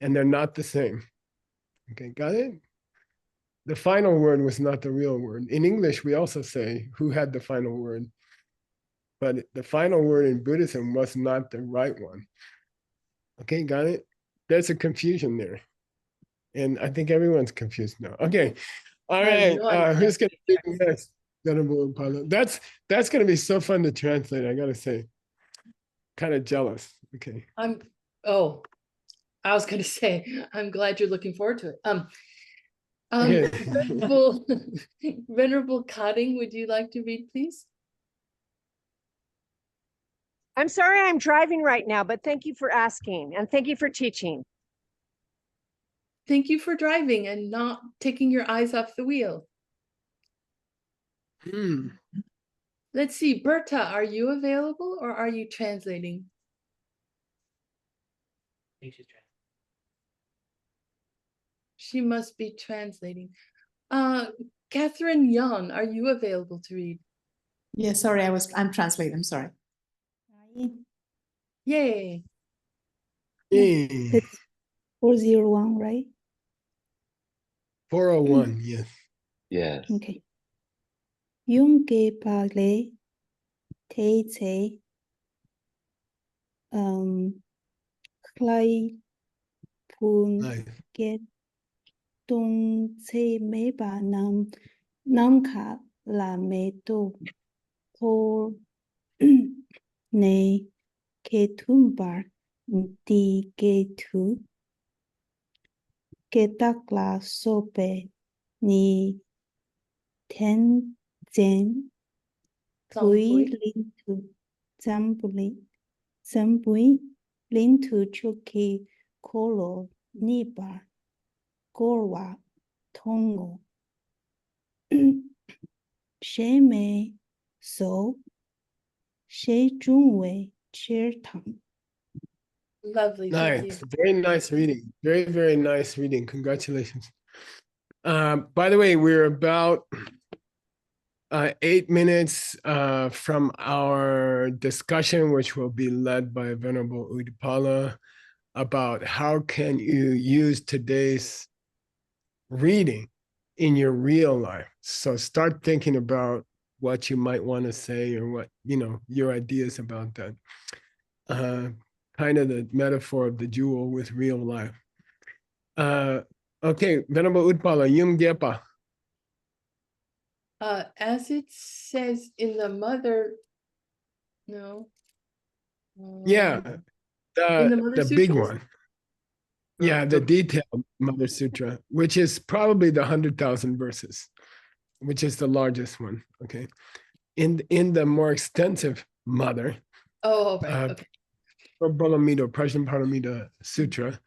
And they're not the same. Okay, got it? The final word was not the real word. In English, we also say who had the final word. But the final word in Buddhism was not the right one. Okay, got it? There's a confusion there. And I think everyone's confused now. Okay. All I have right. no idea. Who's gonna be next? Venerable Apollo. That's gonna be so fun to translate, I gotta say. Kind of jealous. Okay. Oh, I was gonna say, I'm glad you're looking forward to it. Okay. Venerable, Venerable Cotting, would you like to read, please? I'm sorry I'm driving right now, but thank you for asking and thank you for teaching. Thank you for driving and not taking your eyes off the wheel. Let's see, Berta, are you available or are you translating? I think she's trying. She must be translating. Catherine Young, are you available to read? Yeah, sorry, I'm translating, I'm sorry. Yay. It's 401, right? 401, yes. Yes. Okay. Yunge Pale Tete Clay Pun Nice. Get Dong Se Meba Nam Ka La Me Do Por Ne Ketumbar Di Getu Ketakla Sope Ni Ten Zen Pui Zambui Lintu Chuki Koro Niba Gorwa Tongo Sheme So She Junwei Chertang. Lovely, thank you. Nice. Very nice reading. Very, very nice reading. Congratulations. By the way, we're about 8 minutes from our discussion, which will be led by Venerable Udipala, about how can you use today's reading in your real life. So start thinking about what you might want to say or what, your ideas about that. Kind of the metaphor of the jewel with real life. Okay, Venerable Udipala, Yum Gepa. As it says in the mother, no. Yeah, in the Mother the big Sutras? one. Yeah, the detailed Mother Sutra, which is probably the 100,000 verses, which is the largest one. Okay, in the more extensive Mother, Oh, right. Okay. Prabhalamita, Prajnaparamita Sutra.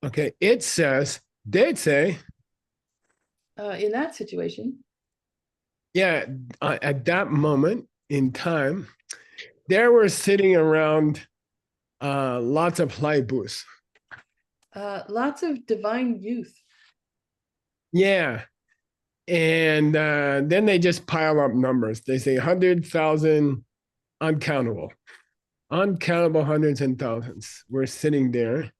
Okay, it says they'd say. In that situation. Yeah, at that moment in time, there were sitting around lots of Laibus. Lots of divine youth. Yeah. And then they just pile up numbers. They say 100,000 uncountable. Uncountable hundreds and thousands were sitting there.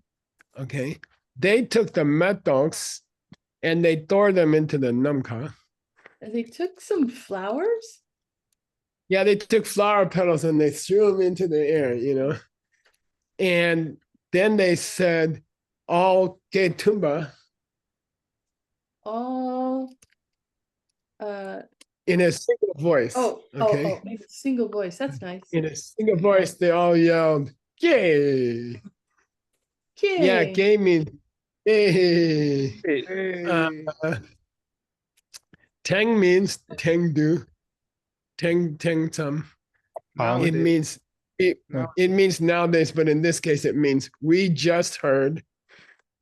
Okay. They took the metals and they tore them into the namka. And they took some flowers? Yeah, they took flower petals and they threw them into the air, And then they said, all ketumba. All in a single voice. Okay. In a single voice. That's nice. In a single voice, they all yelled, "Yay!" Yay. Yeah, "Gay" means hey. Teng means teng do. Teng some. It means it means nowadays, but in this case, it means we just heard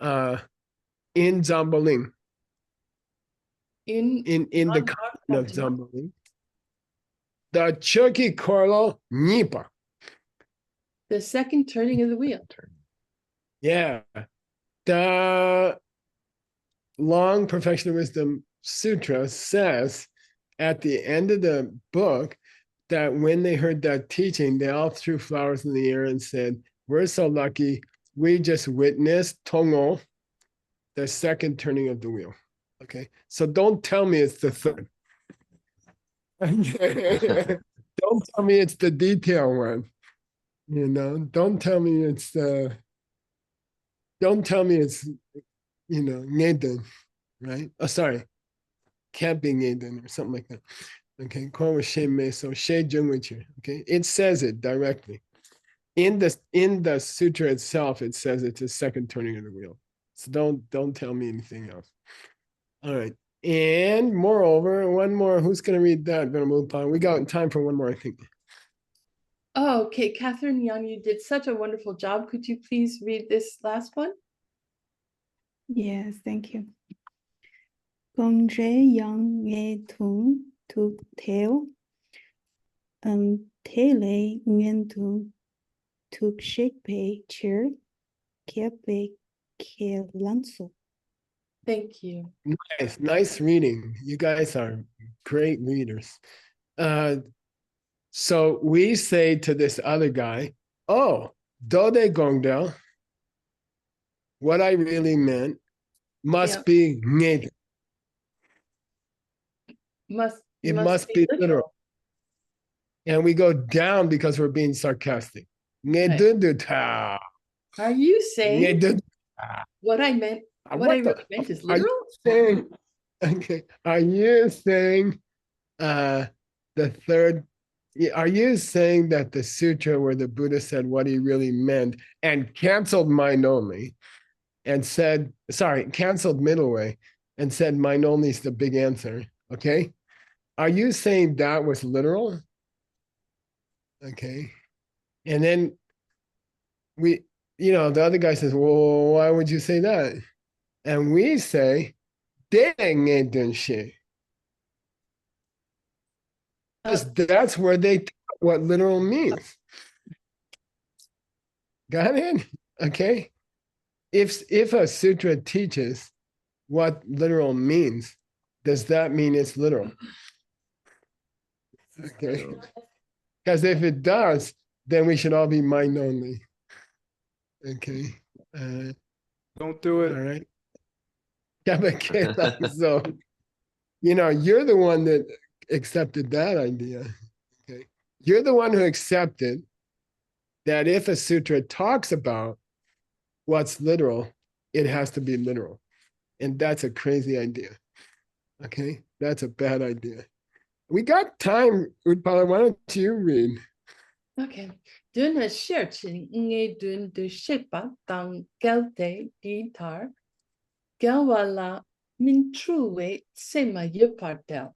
in Zambaling. In in the kind of Zambali. The Chucky Corlo Nipa. the second turning of the wheel. Yeah. The Long Perfection of Wisdom Sutra says at the end of the book that when they heard that teaching, they all threw flowers in the air and said, "We're so lucky. We just witnessed Tongo, the second turning of the wheel." Okay. So don't tell me it's the third. Don't tell me it's the detail one. You know, don't tell me it's Nathan, right? Oh, sorry. Can't be Nathan or something like that. Okay, call with She Me, so She Jungwicher. Okay, it says it directly. In the sutra itself, it says it's a second turning of the wheel. So don't tell me anything else. All right. And moreover, one more. Who's going to read that? We got time for one more, I think. Oh, okay, Catherine Young, you did such a wonderful job. Could you please read this last one? Yes, thank you. Gongje yang nghe thun tu theo, tele nguyên tu tuk shekpe chir kepe ke lanso. Thank you. Nice reading. You guys are great readers. So we say to this other guy, "Oh, Dode Gongdel, what I really meant must be Nged. It must be literal." And we go down because we're being sarcastic. Right. Are you saying what I meant? What I really meant is literal? Okay. Are you saying the third? Are you saying that the sutra where the Buddha said what he really meant and canceled mind only and said, canceled middle way and said mind only is the big answer? Okay. Are you saying that was literal? Okay. And then the other guy says, "Well, why would you say that?" And we say, "Dang it, shit." That's where they what literal means. Got it? Okay. If a sutra teaches what literal means, does that mean it's literal? Okay. Because if it does, then we should all be mind only. Okay. Don't do it. All right. So, you're the one that accepted that idea. Okay. You're the one who accepted that if a sutra talks about what's literal, it has to be literal. And that's a crazy idea. Okay. That's a bad idea. We got time, Utpala. Why don't you read? Okay. Dun a scherchen nge dun de shepa tang gelte ditar gelwala min truwe sema yepartel.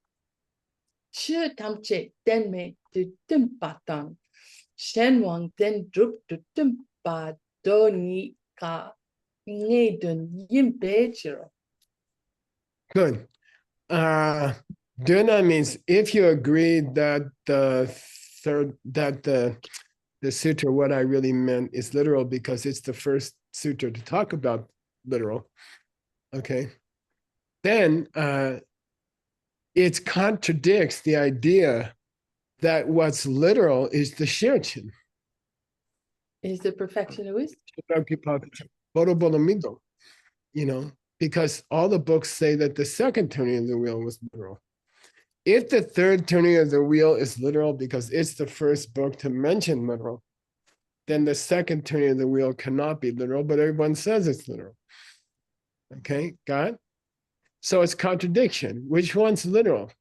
Shi tamche denme de timpatang. Shenwang den drup de timpa doni ka nge dun yimpe chiro. Good. Duna means if you agree that the sutra, what I really meant is literal because it's the first sutra to talk about literal. Okay. Then it contradicts the idea that what's literal is the shirchin. Is the perfection of wisdom. Because all the books say that the second turning of the wheel was literal. If the third turning of the wheel is literal because it's the first book to mention literal, then the second turning of the wheel cannot be literal, but everyone says it's literal. Okay, got it? So it's contradiction. Which one's literal?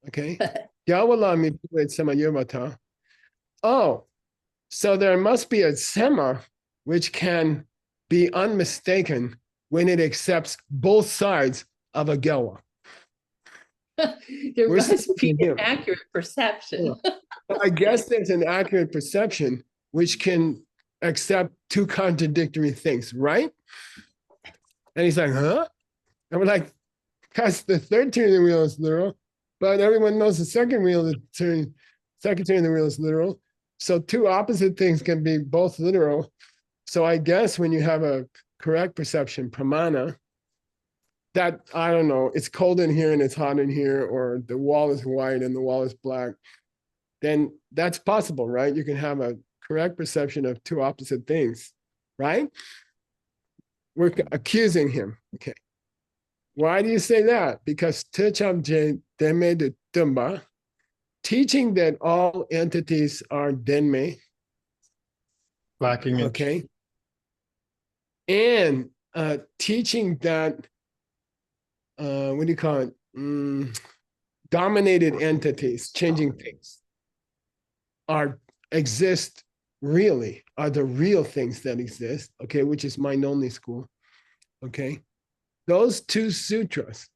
Okay. Oh, so there must be a sema which can be unmistaken when it accepts both sides of a gelwa. There must be an accurate perception. I guess there's an accurate perception which can accept two contradictory things, right? And he's like, huh? And we're like, because the third turn of the wheel is literal, but everyone knows the second turn of the wheel is literal. So two opposite things can be both literal. So I guess when you have a correct perception, pramana, that, I don't know, it's cold in here and it's hot in here, or the wall is white and the wall is black, then that's possible, right? You can have a correct perception of two opposite things, right? We're accusing him. Okay. Why do you say that? Because Techamje Deme de Tumba, teaching that all entities are Denme, Lacking in okay, and teaching that, what do you call it? Dominated entities, changing things, exist really, are the real things that exist, okay, which is mind only school, okay? Those two sutras,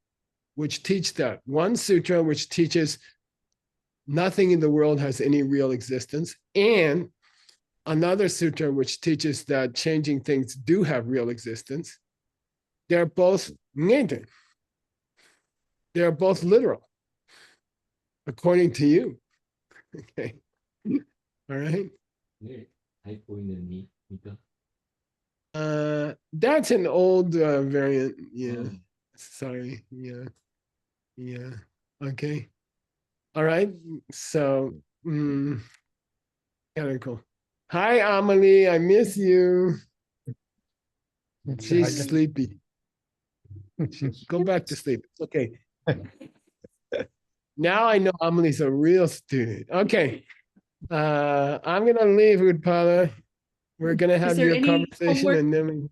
which teach that, one sutra which teaches nothing in the world has any real existence, and another sutra which teaches that changing things do have real existence, they're both ngete. They're both literal, according to you. Okay. All right. That's an old variant. Yeah. Sorry. Yeah. Yeah. Okay. All right. So, kind of cool. Hi, Amelie. I miss you. She's sleepy. Go back to sleep. Okay. Now I know Amelie's a real student. Okay. I'm gonna leave, Udpala. We're gonna have there your any conversation homework? and then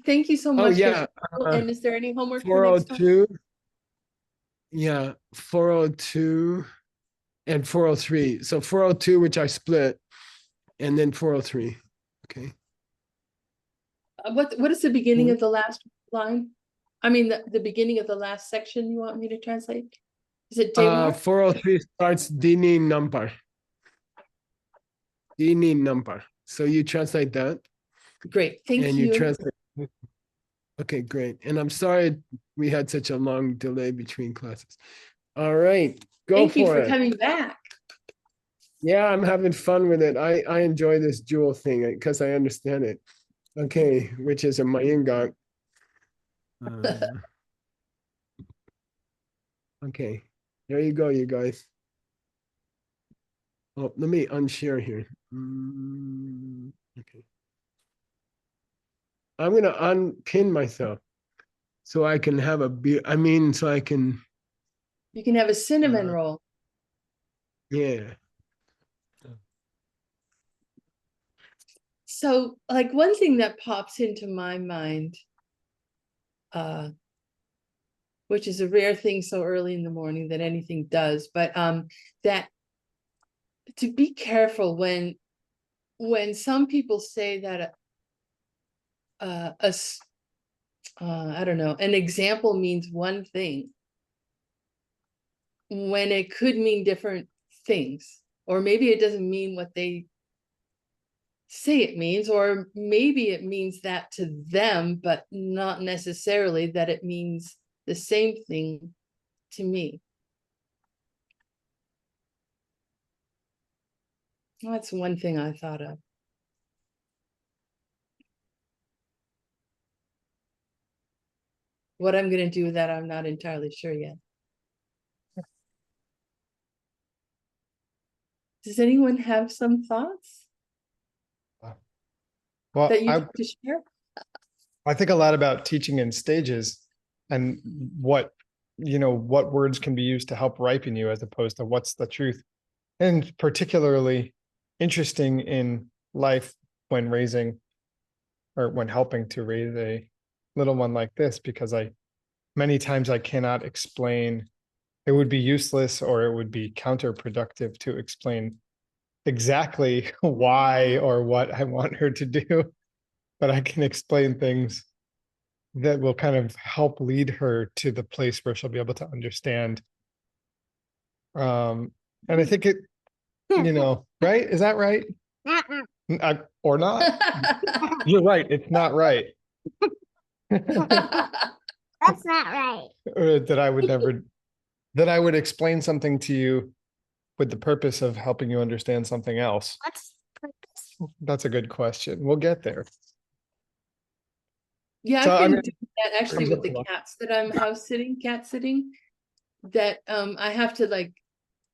Thank you so oh much. yeah, And is there any homework for next time? 402. Yeah, 402 and 403. So 402, which I split, and then 403. Okay. What is the beginning of the last line? I mean, the beginning of the last section you want me to translate? Is it day one? 403 starts Dini Nampar. Dini Nampar. So you translate that. Great, thank and you. Translate. Okay, great. And I'm sorry we had such a long delay between classes. All right, go Thank for you for it. coming back. Yeah, I'm having fun with it. I enjoy this jewel thing because I understand it. Okay, which is a Mayingak. Okay, there you go, you guys. Oh, let me unshare here. Okay. I'm gonna unpin myself so I can have a beer. I mean, so I can. You can have a cinnamon roll. Yeah. So, like, one thing that pops into my mind, which is a rare thing so early in the morning that anything does, but that to be careful when some people say that I don't know, an example means one thing when it could mean different things, or maybe it doesn't mean what they say it means, or maybe it means that to them, but not necessarily that it means the same thing to me. That's one thing I thought of. What I'm going to do with that, I'm not entirely sure yet. Does anyone have some thoughts Well, that you'd like to share? I think a lot about teaching in stages and what words can be used to help ripen you as opposed to what's the truth. And particularly interesting in life when raising or when helping to raise a little one like this, because many times I cannot explain. It would be useless or it would be counterproductive to explain exactly why or what I want her to do, but I can explain things that will kind of help lead her to the place where she'll be able to understand. And I think it, right? Is that right? Or not? You're right. It's not right. That's not right. Or that I would never, that I would explain something to you with the purpose of helping you understand something else. What's purpose? That's a good question. We'll get there. Yeah, So, I I can mean, do that actually comes with up the a lot. cats that I'm cat sitting. That I have to like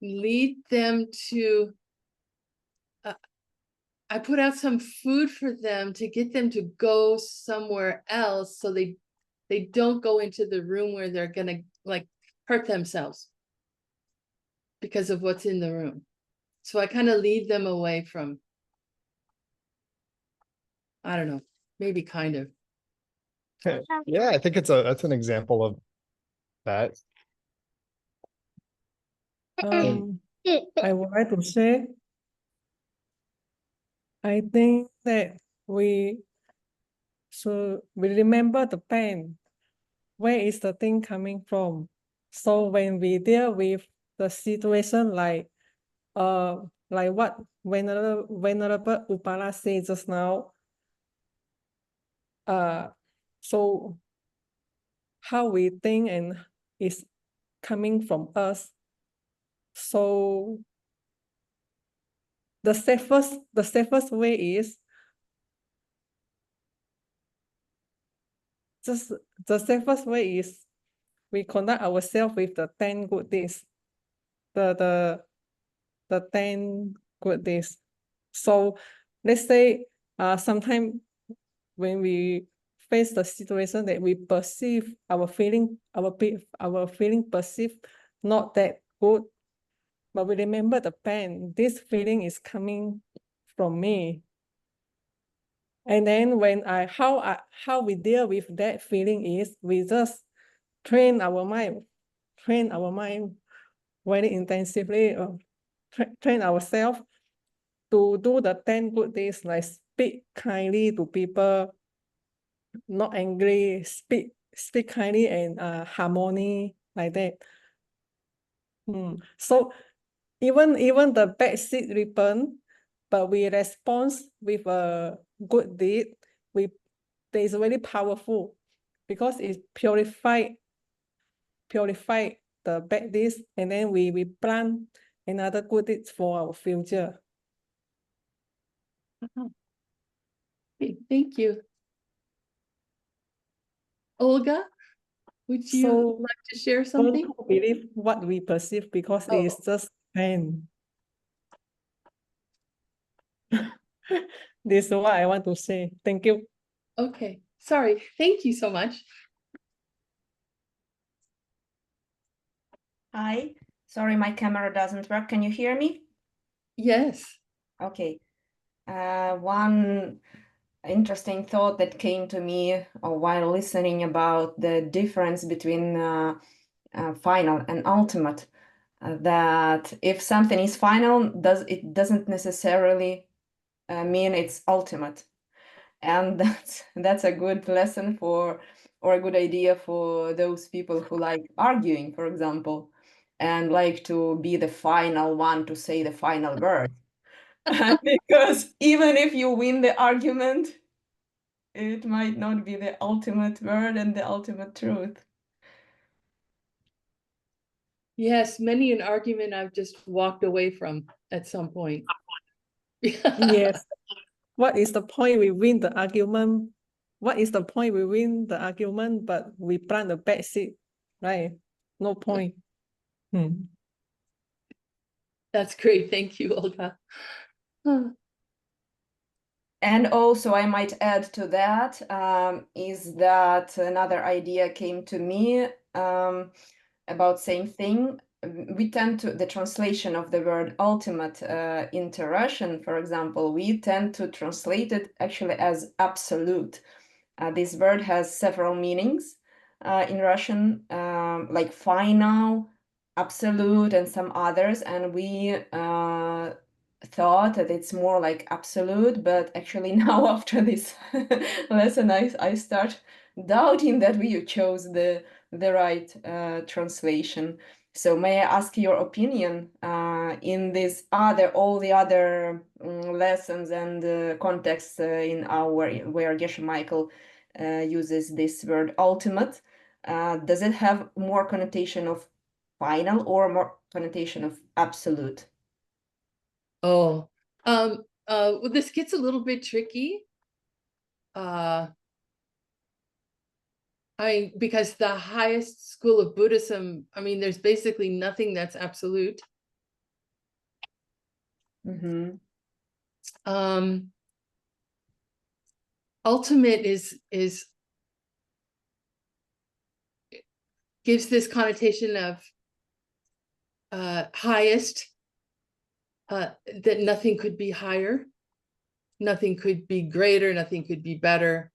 lead them to I put out some food for them to get them to go somewhere else so they don't go into the room where they're gonna like hurt themselves because of what's in the room. So I kind of lead them away from, I don't know, maybe kind of. Yeah, I think that's an example of that. I would like to say, I think that we remember the pain. Where is the thing coming from? So when we deal with the situation like what Venerable Upala said just now, so how we think and is coming from us. So the safest way is we conduct ourselves with the 10 good deeds, the 10 good deeds. So let's say sometime when we face the situation that we perceive our feeling perceived not that good, but we remember the pain. This feeling is coming from me. And then when how we deal with that feeling is we just train our mind very intensively, train ourselves to do the 10 good deeds, like speak kindly to people, not angry, speak kindly and harmony, like that. So even the bad seed ripen, but we respond with a good deed, that is very powerful because it purified the bad deeds, and then we plant another good deeds for our future. Okay, thank you. Olga, would you like to share something? Don't believe what we perceive because it is just pain. This is what I want to say. Thank you. Okay, sorry. Thank you so much. Hi, sorry, my camera doesn't work. Can you hear me? Yes. Okay. One interesting thought that came to me while listening about the difference between final and ultimate. That if something is final, it doesn't necessarily mean it's ultimate. And that's a good lesson for, or a good idea for those people who like arguing, for example, and like to be the final one to say the final word. Because even if you win the argument, it might not be the ultimate word and the ultimate truth. Yes, many an argument I've just walked away from at some point. Yes. What is the point we win the argument? What is the point we win the argument, but we plant a bad seed, right? No point. That's great. Thank you, Olga. And also I might add to that, is that another idea came to me about same thing. We tend to, the translation of the word ultimate into Russian, for example, we tend to translate it actually as absolute. This word has several meanings in Russian, like final, absolute, and some others. And we thought that it's more like absolute, but actually now after this lesson, I start doubting that we chose the right translation. So may I ask your opinion in this all the other lessons and contexts in our where Geshe Michael uses this word ultimate? does it have more connotation of final or more connotation of absolute? Oh, well, this gets a little bit tricky. Because the highest school of Buddhism, I mean, there's basically nothing that's absolute. Ultimate gives this connotation of highest, that nothing could be higher, nothing could be greater, nothing could be better.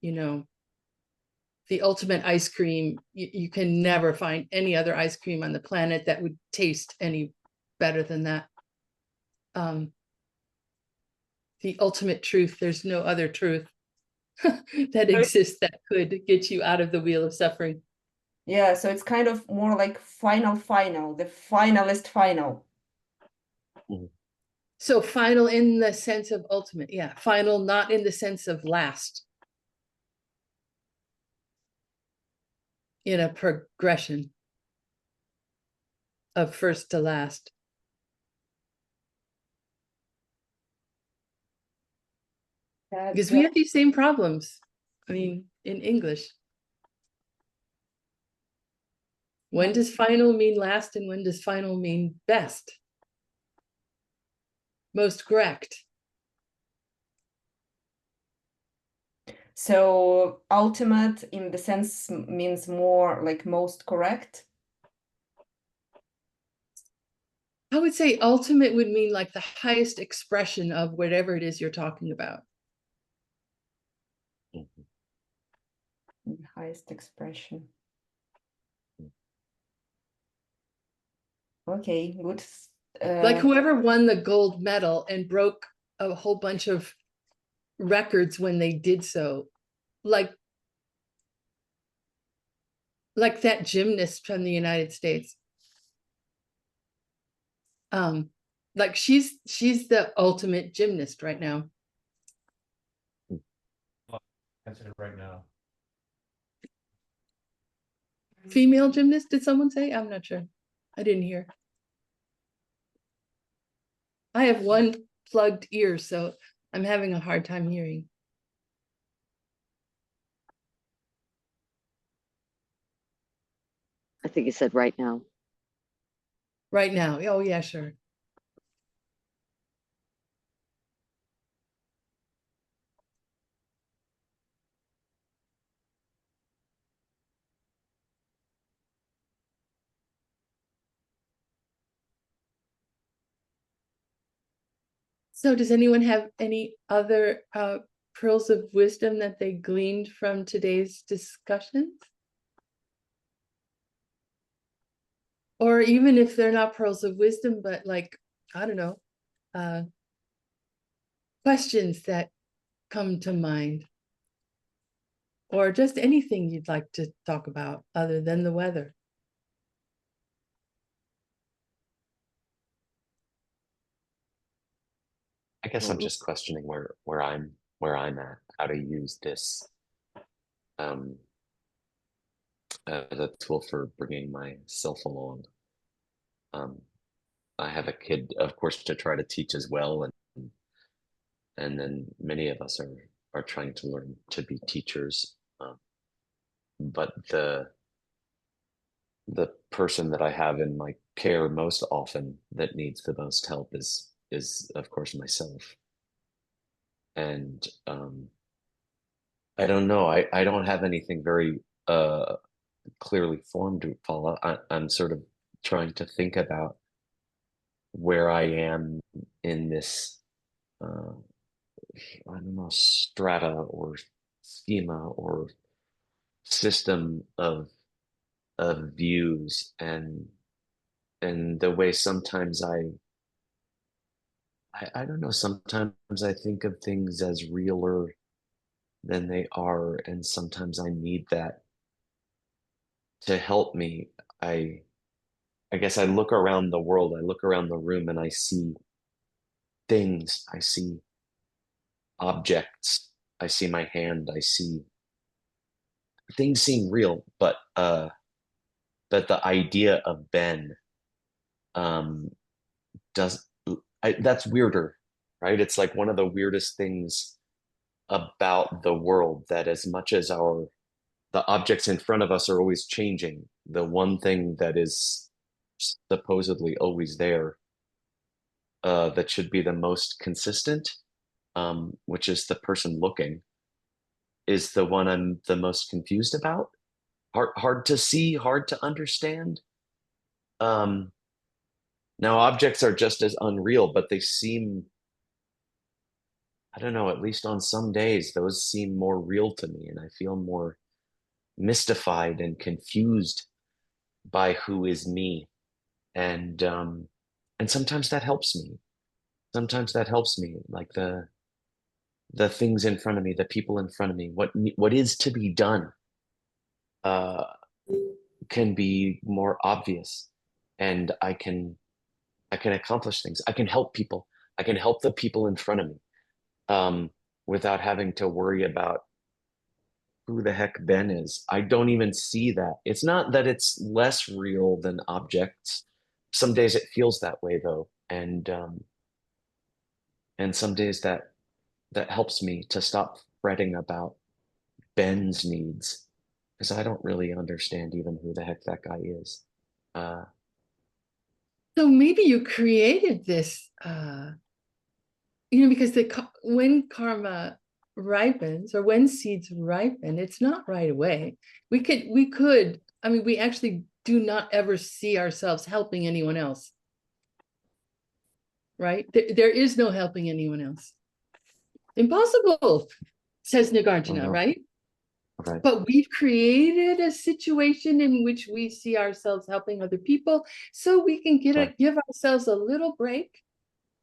You know, the ultimate ice cream, you can never find any other ice cream on the planet that would taste any better than that. The ultimate truth, there's no other truth that exists that could get you out of the wheel of suffering. Yeah, so it's kind of more like final, the finalist final. So final in the sense of ultimate, yeah. Final, not in the sense of last. In a progression of first to last. Because we have these same problems. I mean, in English. When does final mean last and when does final mean best? Most correct. So ultimate in the sense means more like most correct? I would say ultimate would mean like the highest expression of whatever it is you're talking about. Highest expression. Okay, good. Like whoever won the gold medal and broke a whole bunch of records when they did so, like that gymnast from the United States. Like she's the ultimate gymnast right now. Consider right now. Female gymnast, did someone say? I'm not sure. I didn't hear. I have one plugged ear, so I'm having a hard time hearing. I think he said right now. Right now. Oh, yeah, sure. So does anyone have any other pearls of wisdom that they gleaned from today's discussions? Or even if they're not pearls of wisdom, but like, I don't know, questions that come to mind. Or just anything you'd like to talk about other than the weather. I guess I'm just questioning where I'm at, how to use this as a tool for bringing myself along. I have a kid, of course, to try to teach as well, and then many of us are trying to learn to be teachers. But the person that I have in my care most often that needs the most help is of course myself. And I don't know, I don't have anything very clearly formed to follow. I'm sort of trying to think about where I am in this I don't know, strata or schema or system of views, and the way sometimes I don't know, sometimes I think of things as realer than they are, and sometimes I need that to help me. I guess I look around the world, I look around the room, and I see things, I see objects, I see my hand, I see things seem real, but that the idea of Ben that's weirder, right? It's like one of the weirdest things about the world, that as much as the objects in front of us are always changing, the one thing that is supposedly always there, that should be the most consistent, which is the person looking, is the one I'm the most confused about. Hard to see, hard to understand. Now objects are just as unreal, but they seem, I don't know, at least on some days, those seem more real to me, and I feel more mystified and confused by who is me. And sometimes that helps me. Sometimes that helps me, like the things in front of me, the people in front of me, what is to be done can be more obvious, and I can accomplish things. I can help people. I can help the people in front of me, without having to worry about who the heck Ben is. I don't even see that. It's not that it's less real than objects. Some days it feels that way though, and some days that helps me to stop fretting about Ben's needs, because I don't really understand even who the heck that guy is. So maybe you created this, because when karma ripens, or when seeds ripen, it's not right away. We actually do not ever see ourselves helping anyone else. Right? There is no helping anyone else. Impossible, says Nagarjuna, no. right? Right. But we've created a situation in which we see ourselves helping other people, so we can give ourselves a little break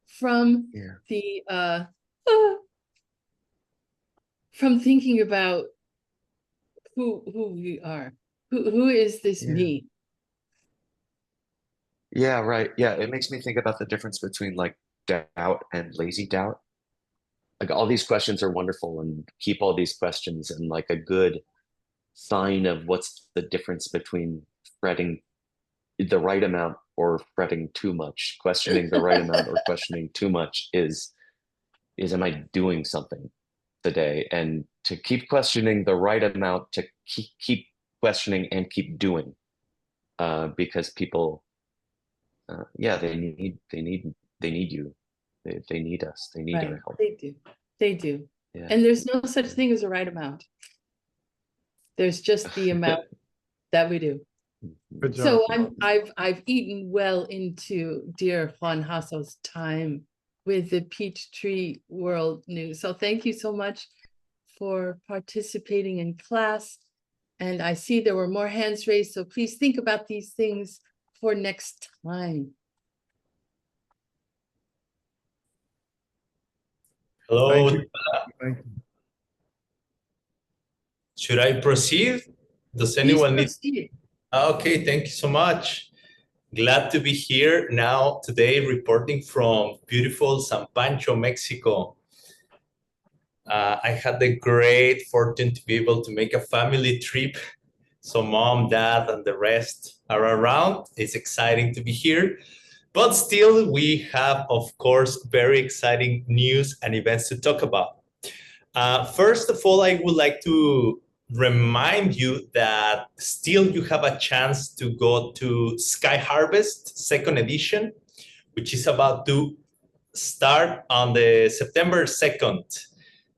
from from thinking about who we are. Who is this me? Yeah, right. Yeah, it makes me think about the difference between like doubt and lazy doubt. Like all these questions are wonderful, and keep all these questions, and like a good sign of what's the difference between fretting the right amount or fretting too much. Questioning the right amount or questioning too much is am I doing something today? And to keep questioning the right amount, to keep questioning and keep doing, because people, they need you. They need us. They need our help. They do. Yeah. And there's no such thing as a right amount. There's just the amount that we do. Good job. So I've eaten well into dear Juan Hasso's time with the Peachtree World News. So thank you so much for participating in class. And I see there were more hands raised, so please think about these things for next time. Hello. Thank you. Should I proceed? Does anyone need? Okay, thank you so much. Glad to be here now today, reporting from beautiful San Pancho, Mexico. I had the great fortune to be able to make a family trip. So mom, dad, and the rest are around. It's exciting to be here. But still, we have, of course, very exciting news and events to talk about. First of all, I would like to remind you that still you have a chance to go to Sky Harvest 2nd edition, which is about to start on the September 2nd.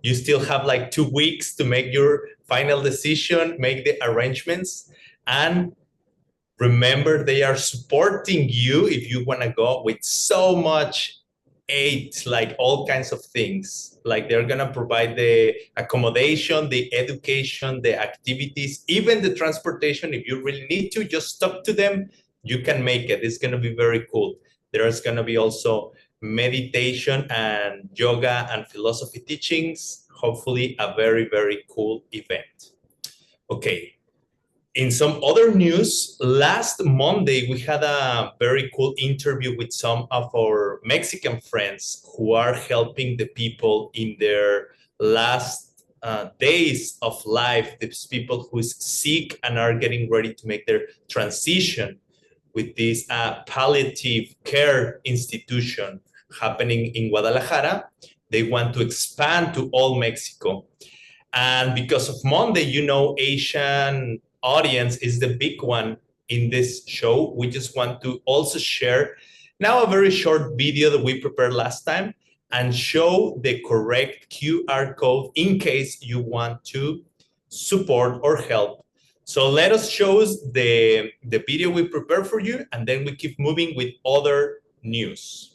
You still have like 2 weeks to make your final decision, make the arrangements, and remember they are supporting you if you want to go with so much aid, like all kinds of things. Like they're going to provide the accommodation, the education, the activities, even the transportation. If you really need to, just talk to them. You can make it. It's going to be very cool. There's going to be also meditation and yoga and philosophy teachings. Hopefully a very, very cool event. Okay. In some other news, last Monday, we had a very cool interview with some of our Mexican friends who are helping the people in their last days of life, these people who is sick and are getting ready to make their transition with this palliative care institution happening in Guadalajara. They want to expand to all Mexico. And because of Monday, you know, Asian audience is the big one in this show. We just want to also share now a very short video that we prepared last time and show the correct QR code in case you want to support or help. So let us show the video we prepared for you, and then we keep moving with other news.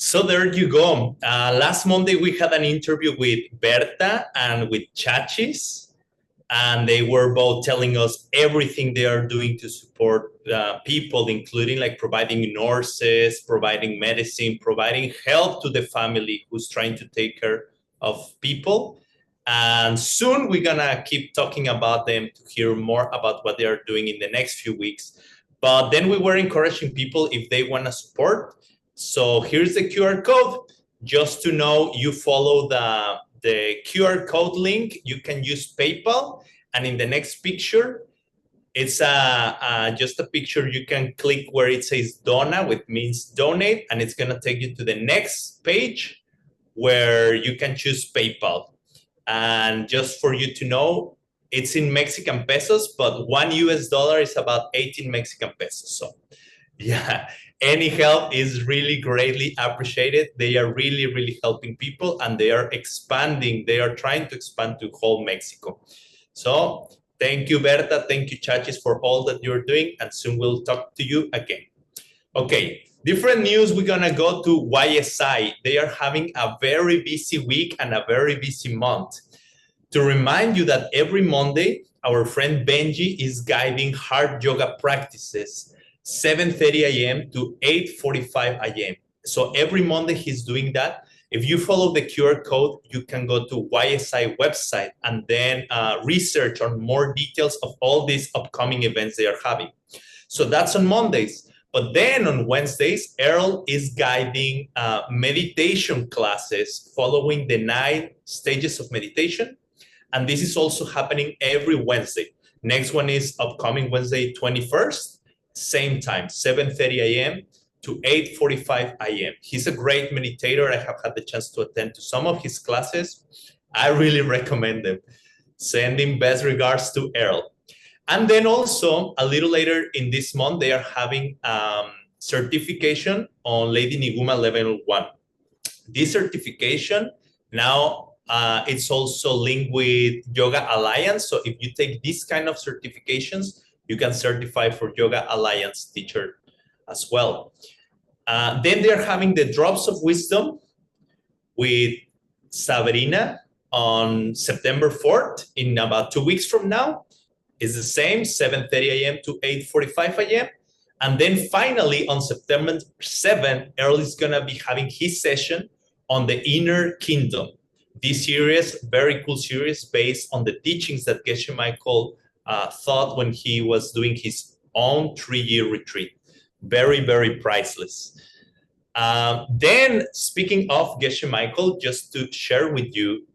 So there you go. Last Monday, we had an interview with Berta and with Chachis, and they were both telling us everything they are doing to support people, including like providing nurses, providing medicine, providing help to the family who's trying to take care of people. And soon we're gonna keep talking about them to hear more about what they are doing in the next few weeks. But then we were encouraging people if they wanna support. So here's the QR code. Just to know, you follow the QR code link, you can use PayPal. And in the next picture, it's just a picture you can click where it says Dona, which means donate, and it's gonna take you to the next page where you can choose PayPal. And just for you to know, it's in Mexican pesos, but $1 is about 18 Mexican pesos. So yeah, any help is really greatly appreciated. They are really, really helping people, and they are expanding. They are trying to expand to whole Mexico. So thank you, Berta. Thank you, Chachis, for all that you're doing. And soon we'll talk to you again. Okay, different news. We're going to go to YSI. They are having a very busy week and a very busy month. To remind you that every Monday, our friend Benji is guiding hard yoga practices, 7:30 a.m. to 8:45 a.m. So every Monday he's doing that. If you follow the QR code, you can go to YSI website and then research on more details of all these upcoming events they are having. So that's on Mondays. But then on Wednesdays, Earl is guiding meditation classes following the 9 stages of meditation. And this is also happening every Wednesday. Next one is upcoming Wednesday, 21st, same time, 7:30 a.m. to 8:45 a.m. He's a great meditator. I have had the chance to attend to some of his classes. I really recommend them. Sending best regards to Earl. And then also a little later in this month, they are having certification on Lady Niguma level 1. This certification now it's also linked with Yoga Alliance. So if you take this kind of certifications, you can certify for Yoga Alliance teacher as well. Then they're having the Drops of Wisdom with Sabrina on September 4th, in about 2 weeks from now. It's the same, 7:30 a.m. to 8:45 a.m. And then finally on September 7th, Earl is gonna be having his session on the Inner Kingdom. This series, very cool series based on the teachings that Geshe Michael thought when he was doing his own 3-year retreat. Very, very priceless. Then speaking of Geshe Michael, just to share with you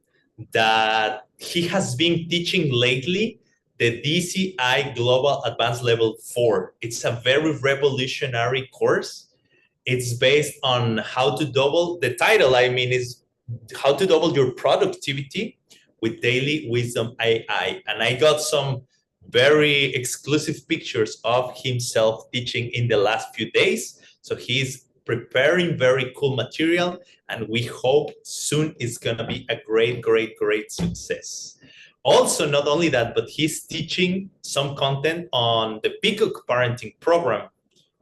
that he has been teaching lately the DCI Global Advanced Level 4. It's a very revolutionary course. It's based on how to double, the title, I mean, is how to double your productivity with daily wisdom AI. And I got some very exclusive pictures of himself teaching in the last few days. So he's preparing very cool material, and we hope soon it's gonna be a great, great, great success. Also, not only that, but he's teaching some content on the Peacock Parenting Program,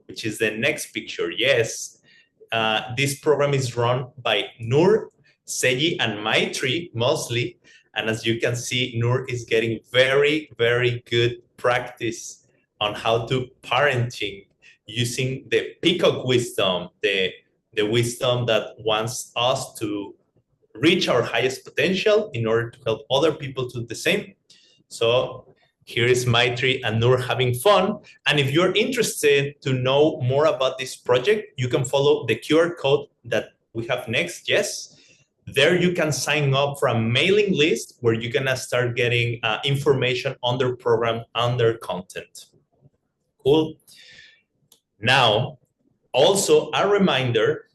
which is the next picture. Yes, this program is run by Noor, Seji, and Maitri mostly. And as you can see, Noor is getting very, very good practice on how to parenting using the Peacock wisdom, the wisdom that wants us to reach our highest potential in order to help other people to do the same. So here is Maitri and Noor having fun. And if you're interested to know more about this project, you can follow the QR code that we have next. Yes. There you can sign up for a mailing list where you're gonna start getting information on their program, on their content. Cool. Now, also a reminder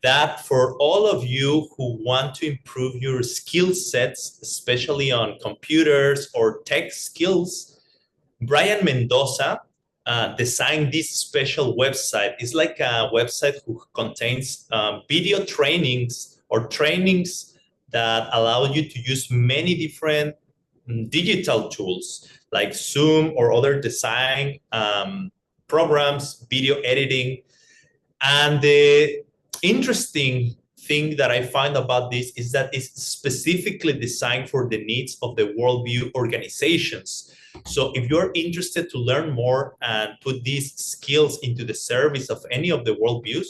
that for all of you who want to improve your skill sets, especially on computers or tech skills, Brian Mendoza designed this special website. It's like a website who contains video trainings or trainings that allow you to use many different digital tools like Zoom or other design programs, video editing. And the interesting thing that I find about this is that it's specifically designed for the needs of the worldview organizations. So if you're interested to learn more and put these skills into the service of any of the worldviews,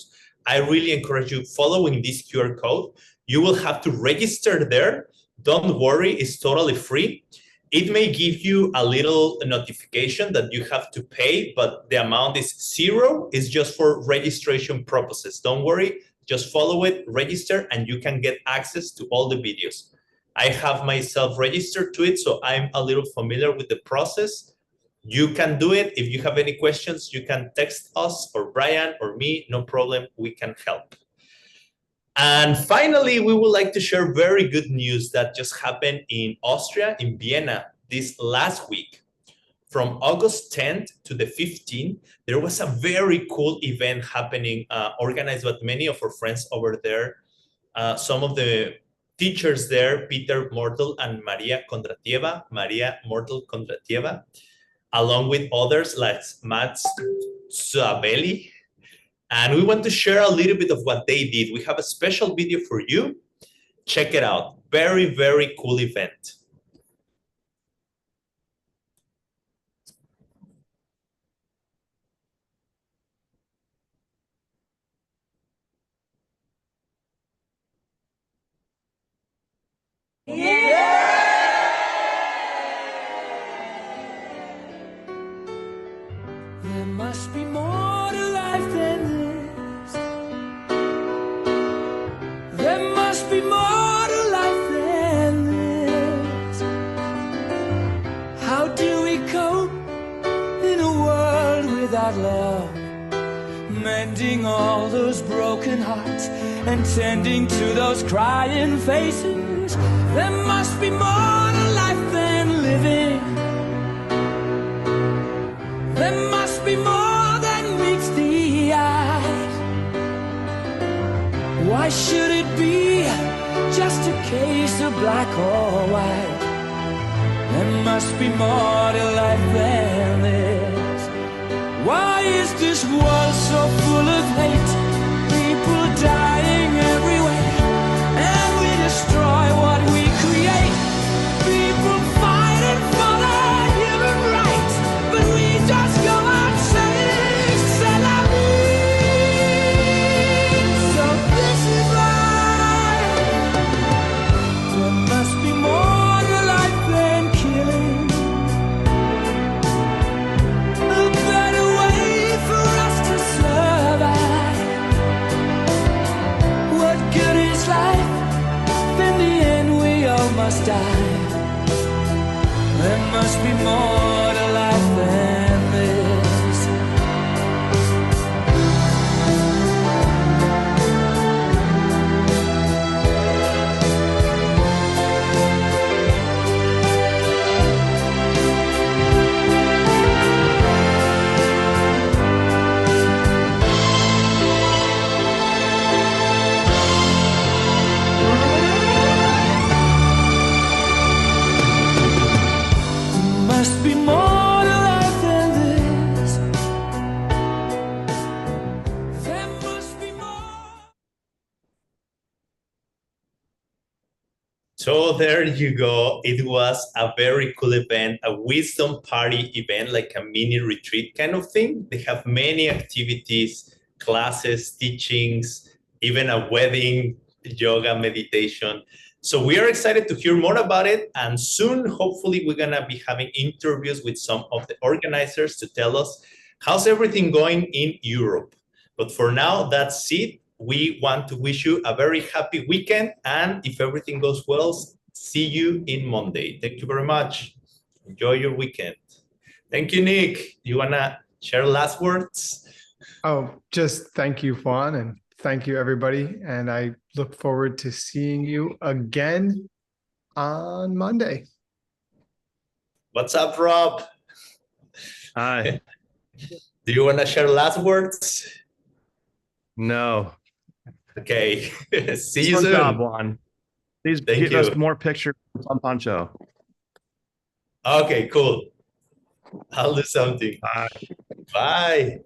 I really encourage you following this QR code. You will have to register there. Don't worry, it's totally free. It may give you a little notification that you have to pay, but the amount is zero. It's just for registration purposes. Don't worry, just follow it, register, and you can get access to all the videos. I have myself registered to it, so I'm a little familiar with the process. You can do it. If you have any questions, you can text us or Brian or me, no problem, we can help. And finally, we would like to share very good news that just happened in Austria, in Vienna, this last week. From August 10th to the 15th, there was a very cool event happening, organized by many of our friends over there. Some of the teachers there, Peter Mortel and Maria Mortel Kondratieva, along with others like Mats Zuabelli. And we want to share a little bit of what they did. We have a special video for you. Check it out. Very, very cool event. There must be more to life than this. There must be more to life than this. How do we cope in a world without love? Mending all those broken hearts and tending to those crying faces. There must be more to life than living. There must be more than meets the eye. Why should it be just a case of black or white? There must be more to life than this. Why is this world so full of hate die. There must be more to life than this. Must be more to life than this. There must be more. So there you go. It was a very cool event, a wisdom party event, like a mini retreat kind of thing. They have many activities, classes, teachings, even a wedding, yoga, meditation. So we are excited to hear more about it. And soon, hopefully, we're going to be having interviews with some of the organizers to tell us how's everything going in Europe. But for now, that's it. We want to wish you a very happy weekend. And if everything goes well, see you in Monday. Thank you very much. Enjoy your weekend. Thank you, Nick. You want to share last words? Oh, just thank you, Juan, and thank you, everybody. And I look forward to seeing you again on Monday. What's up, Rob? Hi. Do you want to share last words? No. Okay. See you Good soon. job, Juan. Please Thank give us you. more pictures from Pancho. Okay, cool. I'll do something. Bye. Bye.